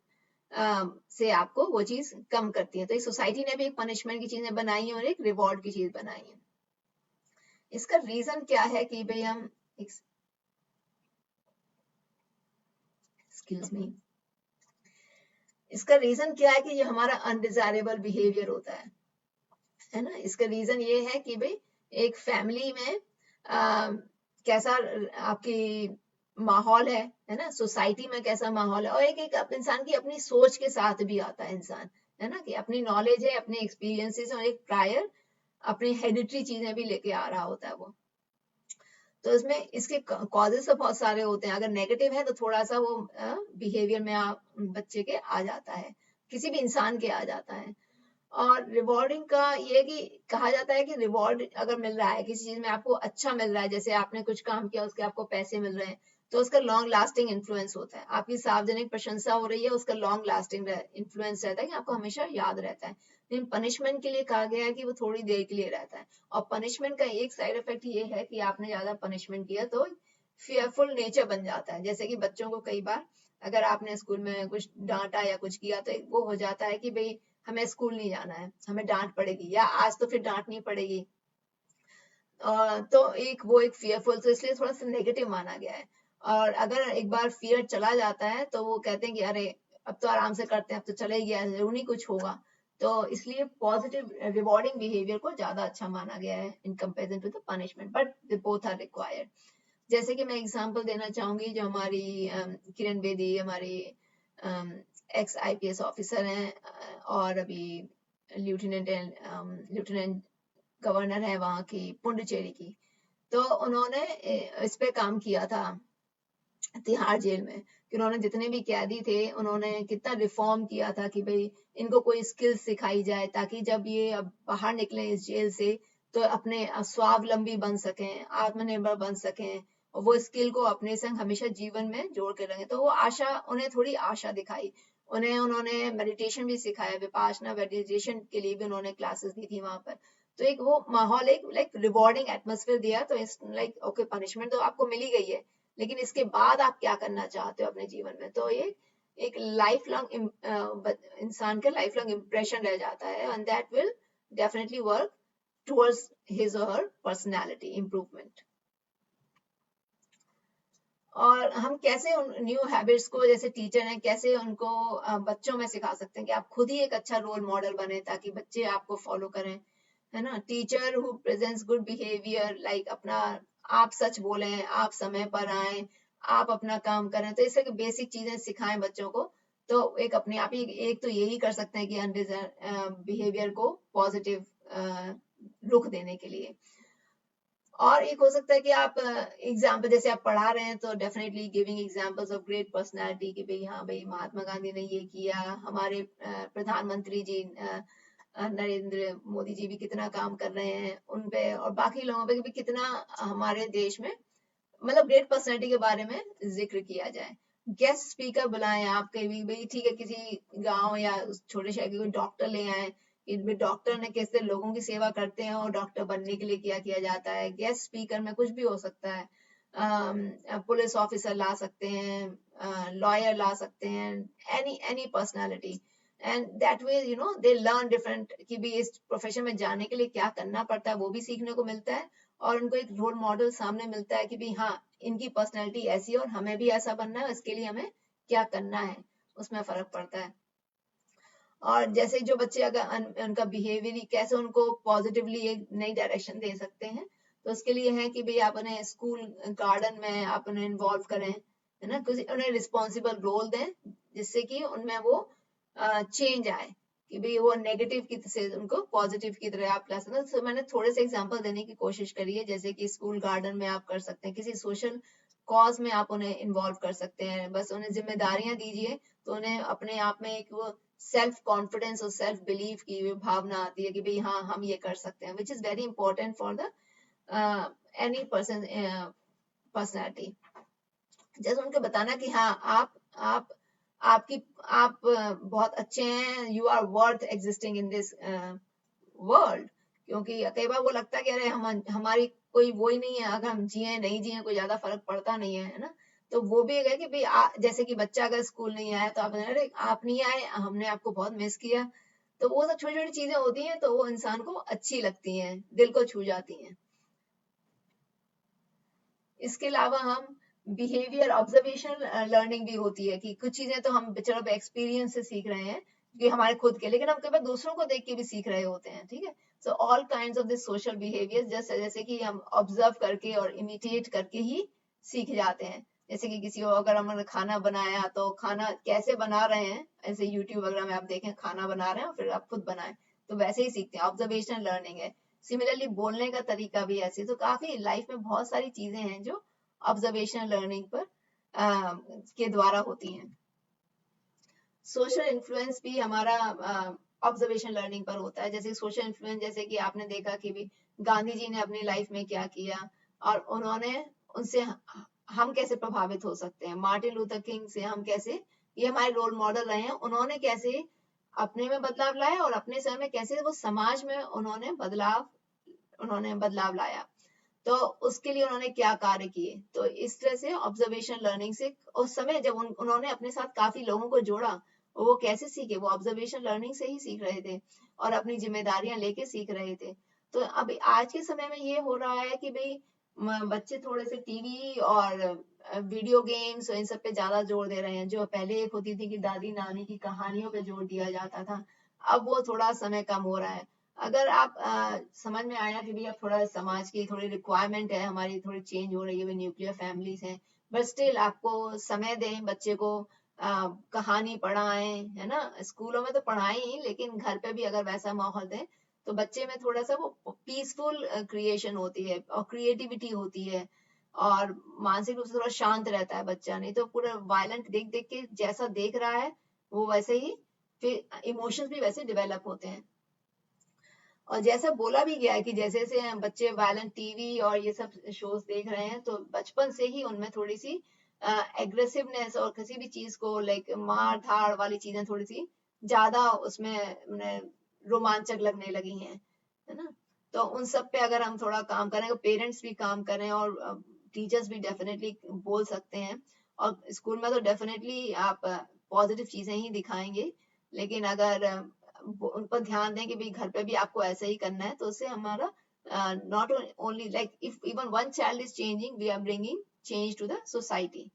Speaker 1: से आपको वो चीज कम करती है। तो इस सोसाइटी ने भी एक पनिशमेंट की चीजें बनाई है और एक रिवॉर्ड की चीज बनाई है। इसका रीजन क्या है कि भाई हम एक्सक्यूज मी, इसका रीजन क्या है कि ये हमारा अनडिजायरेबल बिहेवियर होता है ना। इसका रीजन ये है कि भाई एक फैमिली में कैसा आपकी माहौल है ना, सोसाइटी में कैसा माहौल है, और एक इंसान की अपनी सोच के साथ भी आता है इंसान, है ना, कि अपनी नॉलेज है, अपने एक्सपीरियंसेस और एक प्रायर अपनी हेरिडिटरी चीजें भी लेके आ रहा होता है वो। तो इसमें इसके कॉजेस तो बहुत सारे होते हैं। अगर नेगेटिव है तो थोड़ा सा वो बिहेवियर में बच्चे के आ जाता है, किसी भी इंसान के आ जाता है। और रिवॉर्डिंग का ये कि कहा जाता है कि रिवॉर्ड अगर मिल रहा है किसी चीज में, आपको अच्छा मिल रहा है, जैसे आपने कुछ काम किया उसके आपको पैसे मिल रहे हैं, तो उसका लॉन्ग लास्टिंग इन्फ्लुएंस होता है। आपकी सार्वजनिक प्रशंसा हो रही है, उसका लॉन्ग लास्टिंग इन्फ्लुएंस रहता है कि आपको हमेशा याद रहता है। लेकिन पनिशमेंट के लिए कहा गया है कि वो थोड़ी देर के लिए रहता है। और पनिशमेंट का एक साइड इफेक्ट ये है कि आपने ज्यादा पनिशमेंट किया तो फियरफुल नेचर बन जाता है। जैसे कि बच्चों को कई बार अगर आपने स्कूल में कुछ डांटा या कुछ किया तो वो हो जाता है कि भाई हमें स्कूल नहीं जाना है, हमें डांट पड़ेगी, या आज तो फिर डांट नहीं पड़ेगी। तो एक फियरफुल, तो इसलिए थोड़ा सा नेगेटिव माना गया है। और अगर एक बार फियर चला जाता है तो वो कहते हैं कि अरे अब तो आराम से करते हैं, अब तो चले ही गया, जरूर नहीं कुछ होगा। तो इसलिए पॉजिटिव रिवॉर्डिंग बिहेवियर को ज्यादा अच्छा माना गया है in comparison to the punishment, but they both are required. जैसे कि मैं एग्जांपल देना चाहूंगी, जो हमारी किरण बेदी हमारी एक्स आईपीएस ऑफिसर हैं, और अभी लेफ्टिनेंट गवर्नर है वहाँ की पुडुचेरी की। तो उन्होंने इस पे काम किया था तिहाड़ जेल में, कि उन्होंने जितने भी कैदी थे उन्होंने कितना रिफॉर्म किया था कि भाई इनको कोई स्किल सिखाई जाए, ताकि जब ये अब बाहर निकले इस जेल से तो अपने स्वावलंबी बन सकें, आत्मनिर्भर बन सकें, और वो स्किल को अपने संग हमेशा जीवन में जोड़ के रखें। तो वो आशा, उन्हें थोड़ी आशा दिखाई, उन्होंने मेडिटेशन भी सिखाया, विपासना मेडिटेशन के लिए भी उन्होंने क्लासेस दी थी वहां पर। तो एक वो माहौल, एक लाइक रिवॉर्डिंग एटमोसफेयर दिया। तो इस लाइक ओके पनिशमेंट तो आपको मिल ही गई है, लेकिन इसके बाद आप क्या करना चाहते हो अपने जीवन में, तो ये एक लाइफ लॉन्ग इंसान का लाइफ लॉन्ग इम्प्रेशन रह जाता है, and that will definitely work towards his और हर पर्सनालिटी इम्प्रूवमेंट। और हम कैसे उन न्यू हैबिट्स को, जैसे टीचर हैं, कैसे उनको बच्चों में सिखा सकते हैं कि आप खुद ही एक अच्छा रोल मॉडल बने ताकि बच्चे आपको फॉलो करें, है ना। Teacher who presents good behaviour, like अपना आप सच बोलें, आप समय पर आए, आप अपना काम करें, तो इस तरह की बेसिक चीजें सिखाएं बच्चों को। तो एक अपने आप ही एक तो यही कर सकते हैं कि अनडिजायर बिहेवियर को पॉजिटिव रुख देने के लिए। और एक हो सकता है कि आप एग्जाम्पल, जैसे आप पढ़ा रहे हैं तो definitely giving examples of great personality, कि भाई हाँ भाई महात्मा गांधी ने ये किया, हमारे प्रधानमंत्री जी नरेंद्र मोदी जी भी कितना काम कर रहे हैं उन पे, और बाकी लोगों पे भी कितना हमारे देश में मतलब ग्रेट पर्सनालिटी के बारे में जिक्र किया जाए। गेस्ट स्पीकर बुलाएं आप कहीं भी, भाई ठीक है किसी गांव या छोटे शहर के कोई डॉक्टर ले आए, इनमें डॉक्टर ने कैसे लोगों की सेवा करते हैं और डॉक्टर बनने के लिए क्या किया जाता है। गेस्ट स्पीकर में कुछ भी हो सकता है, पुलिस ऑफिसर ला सकते हैं, लॉयर ला सकते हैं, any personality, and that way you know they learn different, कि भी इस प्रोफेशन में जाने के लिए क्या करना पड़ता है वो भी सीखने को मिलता है, और उनको एक रोल मॉडल सामने मिलता है कि भी हाँ इनकी पर्सनैलिटी ऐसी है और हमें भी ऐसा बनना है, इसके लिए हमें क्या करना है, उसमें फर्क पड़ता है। और जैसे जो बच्चे अगर उनका बिहेवियर कैसे उनको पॉजिटिवली एक नई डायरेक्शन दे सकते हैं, तो उसके लिए है कि भाई आप उन्हें स्कूल गार्डन में आप उन्हें इन्वॉल्व करें, है ना, कुछ उन्हें रिस्पॉन्सिबल रोल दें जिससे कि उनमें वो चेंज आए, कि भाई वो नेगेटिव की से उनको पॉजिटिव की तरह आप ला सकते हैं। तो मैंने थोड़े से एग्जांपल देने की कोशिश करी है, जैसे कि स्कूल गार्डन में आप कर सकते हैं, किसी सोशल कॉज में आप उन्हें इन्वॉल्व कर सकते हैं, बस उन्हें जिम्मेदारियां दीजिए तो उन्हें अपने आप में एक वो सेल्फ कॉन्फिडेंस और सेल्फ बिलीव की भावना आती है कि भाई हाँ हम ये कर सकते हैं, which is very important for the any person personality. जैसे उनको बताना कि हाँ आप आपकी आप बहुत अच्छे हैं, you are worth existing in this world. क्योंकि कई बार वो लगता है कि अरे हम हमारी कोई वो ही नहीं है, अगर हम जिए नहीं जिए कोई ज्यादा फर्क पड़ता नहीं है ना। तो वो भी है कि भाई जैसे कि बच्चा अगर स्कूल नहीं आया तो आप अरे आप नहीं आए, हमने आपको बहुत मिस किया। तो वो सब छोटी छोटी चीजें होती हैं तो वो इंसान को अच्छी लगती हैं, दिल को छू जाती हैं। इसके अलावा हम बिहेवियर ऑब्जर्वेशन लर्निंग भी होती है कि कुछ चीजें तो हम चलो एक्सपीरियंस से सीख रहे हैं कि हमारे खुद के, लेकिन हम कई बार दूसरों को देख के भी सीख रहे होते हैं, ठीक है। So all kinds of this social behaviour जैसे कि हम ऑब्जर्व करके और इमिटेट करके ही सीख जाते हैं। जैसे कि किसी को अगर हमने खाना बनाया तो खाना कैसे बना रहे हैं, ऐसे यूट्यूब वगैरह में आप देखें खाना बना रहे हैं और फिर आप खुद बनाएं, तो वैसे ही सीखते हैं, ऑब्जर्वेशनल लर्निंग है। सिमिलरली बोलने का तरीका भी ऐसे, तो काफी लाइफ में बहुत सारी चीजें हैं जो ऑब्जर्वेशनल लर्निंग पर के द्वारा होती हैं। सोशल इन्फ्लुएंस भी हमारा ऑब्जर्वेशन लर्निंग पर होता है। जैसे सोशल इन्फ्लुएंस, जैसे कि आपने देखा कि भी गांधी जी ने अपनी लाइफ में क्या किया और उन्होंने उनसे हम कैसे प्रभावित हो सकते हैं, मार्टिन लूथर किंग से हम कैसे, ये हमारे रोल मॉडल रहे हैं, उन्होंने कैसे अपने में बदलाव लाया और अपने समय में कैसे वो समाज में उन्होंने बदलाव लाया, तो उसके लिए उन्होंने क्या कार्य किए। तो इस तरह से ऑब्जर्वेशन लर्निंग से उस समय जब उन्होंने अपने साथ काफी लोगों को जोड़ा, वो कैसे सीखे, वो ऑब्जर्वेशन लर्निंग से ही सीख रहे थे और अपनी जिम्मेदारियां लेके सीख रहे थे। तो अब आज के समय में ये हो रहा है कि भाई बच्चे थोड़े से टीवी और वीडियो गेम्स इन सब पे ज्यादा जोर दे रहे हैं। जो पहले एक होती थी कि दादी नानी की कहानियों पे जोर दिया जाता था, अब वो थोड़ा समय कम हो रहा है। अगर आप समझ में आया कि भैया थोड़ा समाज की थोड़ी रिक्वायरमेंट है, हमारी थोड़ी चेंज हो रही है, न्यूक्लियर फैमिलीज हैं, बट स्टिल आपको समय दें, बच्चे को कहानी पढ़ाएं, है ना। स्कूलों में तो पढ़ाएं ही, लेकिन घर पे भी अगर वैसा माहौल दें तो बच्चे में थोड़ा सा वो पीसफुल क्रिएशन होती है और क्रिएटिविटी होती है और मानसिक रूप से थोड़ा शांत रहता है बच्चा। नहीं तो पूरा वायलेंट देख देख के जैसा देख रहा है वो वैसे ही फिर इमोशंस भी वैसे डेवलप होते हैं। और जैसा बोला भी गया है कि जैसे जैसे बच्चे वायलेंट टीवी और ये सब शोज देख रहे हैं तो बचपन से ही उनमें थोड़ी सी एग्रेसिवनेस और किसी भी चीज को लाइक मार धाड़ वाली चीजें थोड़ी सी ज्यादा उसमें रोमांचक लगने लगी हैं, है ना। तो उन सब पे अगर हम थोड़ा काम करें, पेरेंट्स भी काम करें और टीचर्स भी डेफिनेटली बोल सकते हैं, और स्कूल में तो डेफिनेटली आप पॉजिटिव चीजें ही दिखाएंगे, लेकिन अगर उन पर ध्यान दें कि भाई घर पे भी आपको ऐसा ही करना है, तो उससे हमारा not only like if even one child is changing, we are bringing change to the society.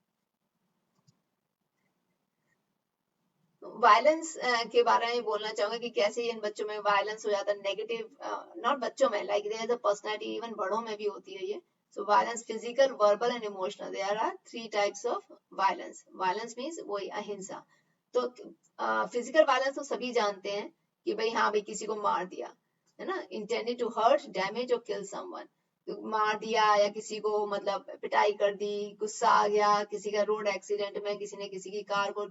Speaker 1: Violence के बारे में बोलना चाहूंगा कि कैसे इन बच्चों में वायलेंस हो जाता है, नेगेटिव, नॉट बच्चों में, like there is a personality, even बड़ों में भी होती है ये। So violence physical, verbal and emotional, there are 3 types of violence. Violence means वही अहिंसा। तो फिजिकल वायलेंस तो सभी जानते हैं कि भाई हाँ भाई किसी को मार दिया, है ना, इंटेंडेड टू हर्ट, डैमेज और किल समवन, मार दिया या किसी को मतलब पिटाई कर दी, गुस्सा आ गया, किसी का रोड एक्सीडेंट में किसी ने किसी की कार को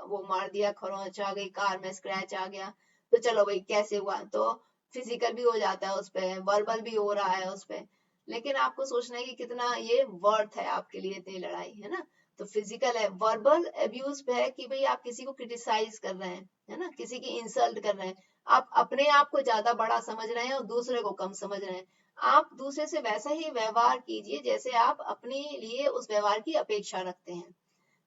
Speaker 1: वो मार दिया, खरोंच आ गई, कार में स्क्रैच आ गया, तो चलो भाई कैसे हुआ, तो फिजिकल भी हो जाता है उस पे, वर्बल भी हो रहा है उस पे। लेकिन आपको सोचना है कि कितना ये वर्थ है आपके लिए इतनी लड़ाई, है ना। तो फिजिकल है। वर्बल अब्यूज पे है कि भाई आप किसी को क्रिटिसाइज कर रहे हैं, है ना, किसी की इंसल्ट कर रहे हैं, आप अपने आप को ज्यादा बड़ा समझ रहे हैं और दूसरे को कम समझ रहे हैं। आप दूसरे से वैसा ही व्यवहार कीजिए जैसे आप अपने लिए उस व्यवहार की अपेक्षा रखते हैं,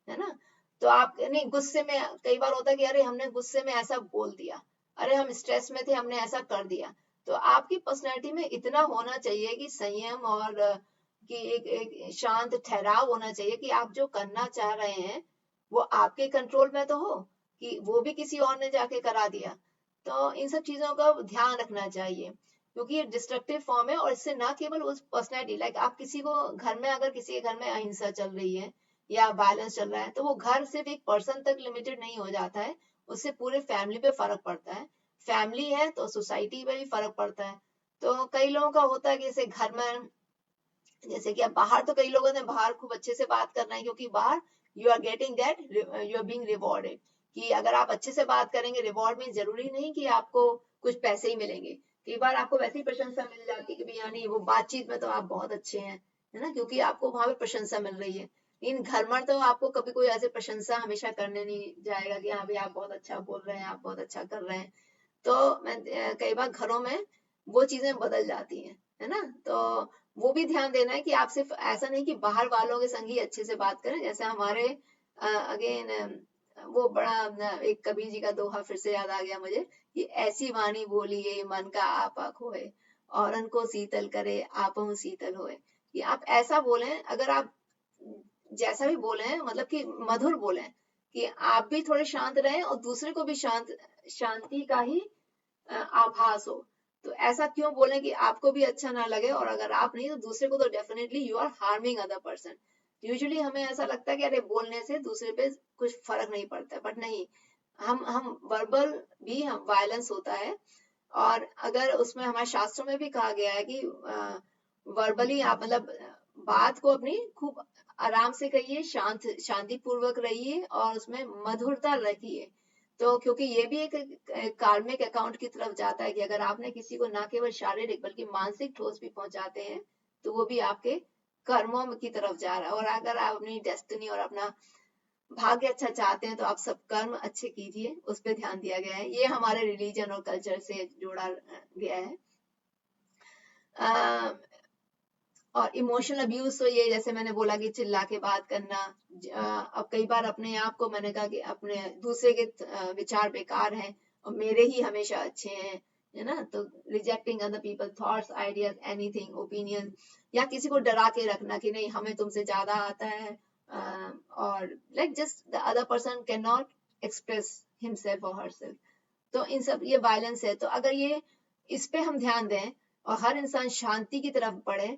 Speaker 1: है ना। तो आप नहीं, गुस्से में कई बार होता है कि अरे हमने गुस्से में ऐसा बोल दिया, अरे हम स्ट्रेस में थे हमने ऐसा कर दिया। तो आपकी पर्सनैलिटी में इतना होना चाहिए कि संयम और कि एक शांत ठहराव होना चाहिए कि आप जो करना चाह रहे हैं वो आपके कंट्रोल में तो हो, कि वो भी किसी और ने जाके करा दिया। तो इन सब चीजों का ध्यान रखना चाहिए क्योंकि ये डिस्ट्रक्टिव फॉर्म है और इससे ना केवल उस पर्सनैलिटी, लाइक आप किसी को घर में, अगर किसी के घर में अहिंसा चल रही है या वायलेंस चल रहा है, तो वो घर सिर्फ एक पर्सन तक लिमिटेड नहीं हो जाता है, उससे पूरे फैमिली पे फर्क पड़ता है, फैमिली है तो सोसाइटी पे भी फर्क पड़ता है। तो कई लोगों का होता है कि जैसे घर में, जैसे कि अब बाहर तो कई लोगों ने बाहर खूब अच्छे से बात करना है, क्योंकि बाहर you are getting that, you are being rewarded, कि अगर आप अच्छे से बात करेंगे, रिवॉर्ड में जरूरी नहीं कि आपको कुछ पैसे ही मिलेंगे, कई बार आपको वैसी प्रशंसा मिल जाती है कि भैया नहीं, वो बातचीत में तो आप बहुत अच्छे हैं, है ना, क्योंकि आपको वहां पे प्रशंसा मिल रही है। लेकिन घर में तो आपको कभी कोई ऐसे प्रशंसा हमेशा करने नहीं जाएगा कि हाँ भैया आप बहुत अच्छा बोल रहे हैं, आप बहुत अच्छा कर रहे हैं। तो मैं कई बार घरों में वो चीजें बदल जाती हैं, है ना। तो वो भी ध्यान देना है कि आप सिर्फ ऐसा नहीं कि बाहर वालों के संग ही अच्छे से बात करें। जैसे हमारे अगेन वो बड़ा एक कबीर जी का दोहा फिर से याद आ गया मुझे, कि ऐसी वाणी बोलिए मन का आपा खोए, औरन को शीतल करे आपहु शीतल होए। कि आप ऐसा बोलें, अगर आप जैसा भी बोले, मतलब कि मधुर बोले, कि आप भी थोड़े शांत रहें और दूसरे को भी शांति का ही आभास हो। तो ऐसा क्यों बोले कि आपको भी अच्छा ना लगे, और अगर आप नहीं तो दूसरे को, तो definitely you are harming other person. Usually हमें ऐसा लगता है कि अरे बोलने से दूसरे पे कुछ फर्क नहीं पड़ता, बट नहीं, हम वर्बल भी हम वायलेंस होता है। और अगर उसमें हमारे शास्त्रों में भी कहा गया है कि वर्बली आप मतलब बात को अपनी खूब आराम से कहिए, शांति पूर्वक रहिए और उसमें मधुरता रखिए। तो क्योंकि ये भी एक कार्मिक अकाउंट की तरफ जाता है कि अगर आपने किसी को ना केवल शारीरिक बल्कि मानसिक ठोस भी पहुंचाते हैं, तो वो भी आपके कर्मों की तरफ जा रहा है। और अगर आप अपनी डेस्टिनी और अपना भाग्य अच्छा चाहते हैं, तो आप सब कर्म अच्छे कीजिए, उस पर ध्यान दिया गया है। ये हमारे रिलीजन और कल्चर से जोड़ा गया है। और इमोशनल अब्यूज तो ये, जैसे मैंने बोला कि चिल्ला के बात करना। अब कई बार अपने आप को, मैंने कहा कि अपने दूसरे के विचार बेकार हैं और मेरे ही हमेशा अच्छे हैं, है ना। तो rejecting other people thoughts, ideas, anything, opinion, या किसी को डरा के रखना कि नहीं हमें तुमसे ज्यादा आता है, और like just the other person can not express himself और हरसेल्फ। तो इन सब ये वायलेंस है। तो अगर ये इस पे हम ध्यान दें और हर इंसान शांति की तरफ बढ़े,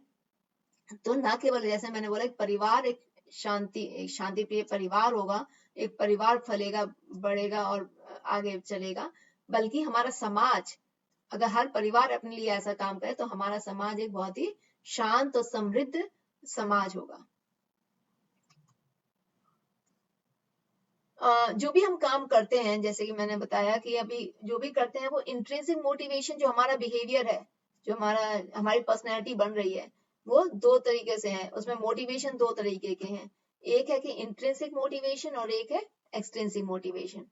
Speaker 1: तो ना केवल जैसे मैंने बोला, एक परिवार, एक शांति प्रिय परिवार होगा, एक परिवार फलेगा, बढ़ेगा और आगे चलेगा, बल्कि हमारा समाज, अगर हर परिवार अपने लिए ऐसा काम करे, तो हमारा समाज एक बहुत ही शांत और समृद्ध समाज होगा। जो भी हम काम करते हैं, जैसे कि मैंने बताया कि अभी जो भी करते हैं, वो इंट्रिंसिक मोटिवेशन, जो हमारा बिहेवियर है, जो हमारी पर्सनैलिटी बन रही है, वो दो तरीके से है। उसमें मोटिवेशन दो तरीके के हैं, एक है कि इंट्रिंसिक मोटिवेशन और एक है एक्सट्रिंसिक मोटिवेशन।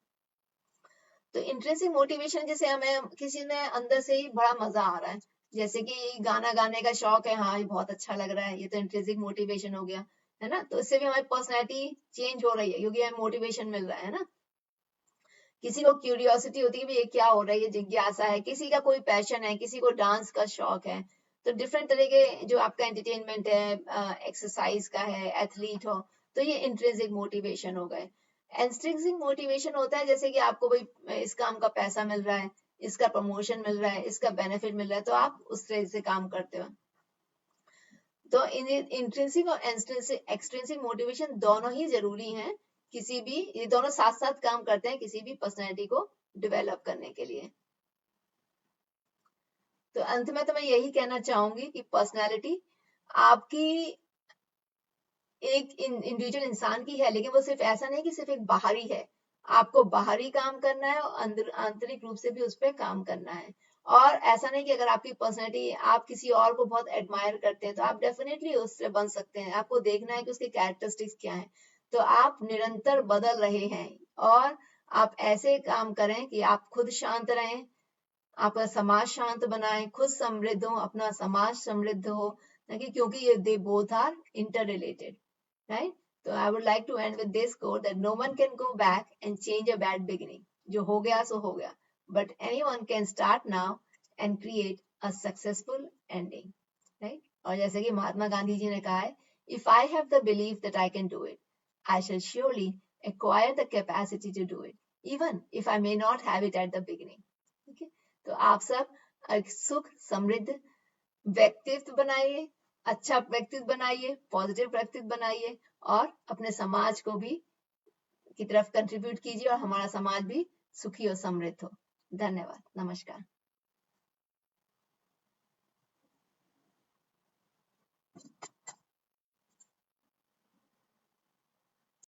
Speaker 1: तो इंट्रिंसिक मोटिवेशन, जैसे हमें किसी ने अंदर से ही बड़ा मजा आ रहा है, जैसे कि गाना गाने का शौक है, हाँ ये बहुत अच्छा लग रहा है, ये तो इंट्रिंसिक मोटिवेशन हो गया, है ना। तो इससे भी हमारी पर्सनैलिटी चेंज हो रही है, क्योंकि हमें मोटिवेशन मिल रहा है ना। किसी को क्यूरियोसिटी होती है कि ये क्या हो रहा है, ये जिज्ञासा है, किसी का कोई पैशन है, किसी को डांस का शौक है। तो डिफरेंट तरह के जो आपका एंटरटेनमेंट है, एक्सरसाइज का है, एथलीट हो, तो ये इंट्रिंसिक मोटिवेशन हो गए। एक्सट्रिंसिक मोटिवेशन होता है जैसे कि आपको भाई इस काम का पैसा मिल रहा है, इसका प्रमोशन मिल रहा है, इसका बेनिफिट मिल रहा है, तो आप उस तरह से काम करते हो। तो इंट्रिंसिक और एक्सट्रिंसिक मोटिवेशन दोनों ही जरूरी हैं, किसी भी, ये दोनों साथ साथ काम करते हैं किसी भी पर्सनैलिटी को डेवलप करने के लिए। तो अंत में तो मैं यही कहना चाहूंगी कि पर्सनैलिटी आपकी एक इंडिविजुअल इंसान की है, लेकिन वो सिर्फ ऐसा नहीं कि सिर्फ एक बाहरी है। आपको बाहरी काम करना है और अंदर आंतरिक रूप से भी उस पर काम करना है। और ऐसा नहीं कि अगर आपकी पर्सनैलिटी, आप किसी और को बहुत एडमायर करते हैं, तो आप डेफिनेटली उससे बन सकते हैं। आपको देखना है कि उसके कैरेक्टरिस्टिक्स क्या हैं। तो आप निरंतर बदल रहे हैं, और आप ऐसे काम करें कि आप खुद शांत रहें, आपका समाज शांत बनाएं, खुद समृद्ध हो, अपना समाज समृद्ध हो, ताकि, क्योंकि ये they both are inter related, right. तो I would like to end with this quote that no one can go back and change a bad beginning. जो हो गया सो हो गया, but anyone can start now and create a successful ending, right. और जैसे कि महात्मा गांधी जी ने कहा है, if I have the belief that I can do it, I shall surely acquire the capacity to do it, even if I may not have it at the beginning. ठीक है। तो आप सब एक सुख समृद्ध व्यक्तित्व बनाइए, अच्छा व्यक्तित्व बनाइए, पॉजिटिव व्यक्तित्व बनाइए और अपने समाज को भी की तरफ कंट्रीब्यूट कीजिए और हमारा समाज भी सुखी और समृद्ध हो। धन्यवाद, नमस्कार।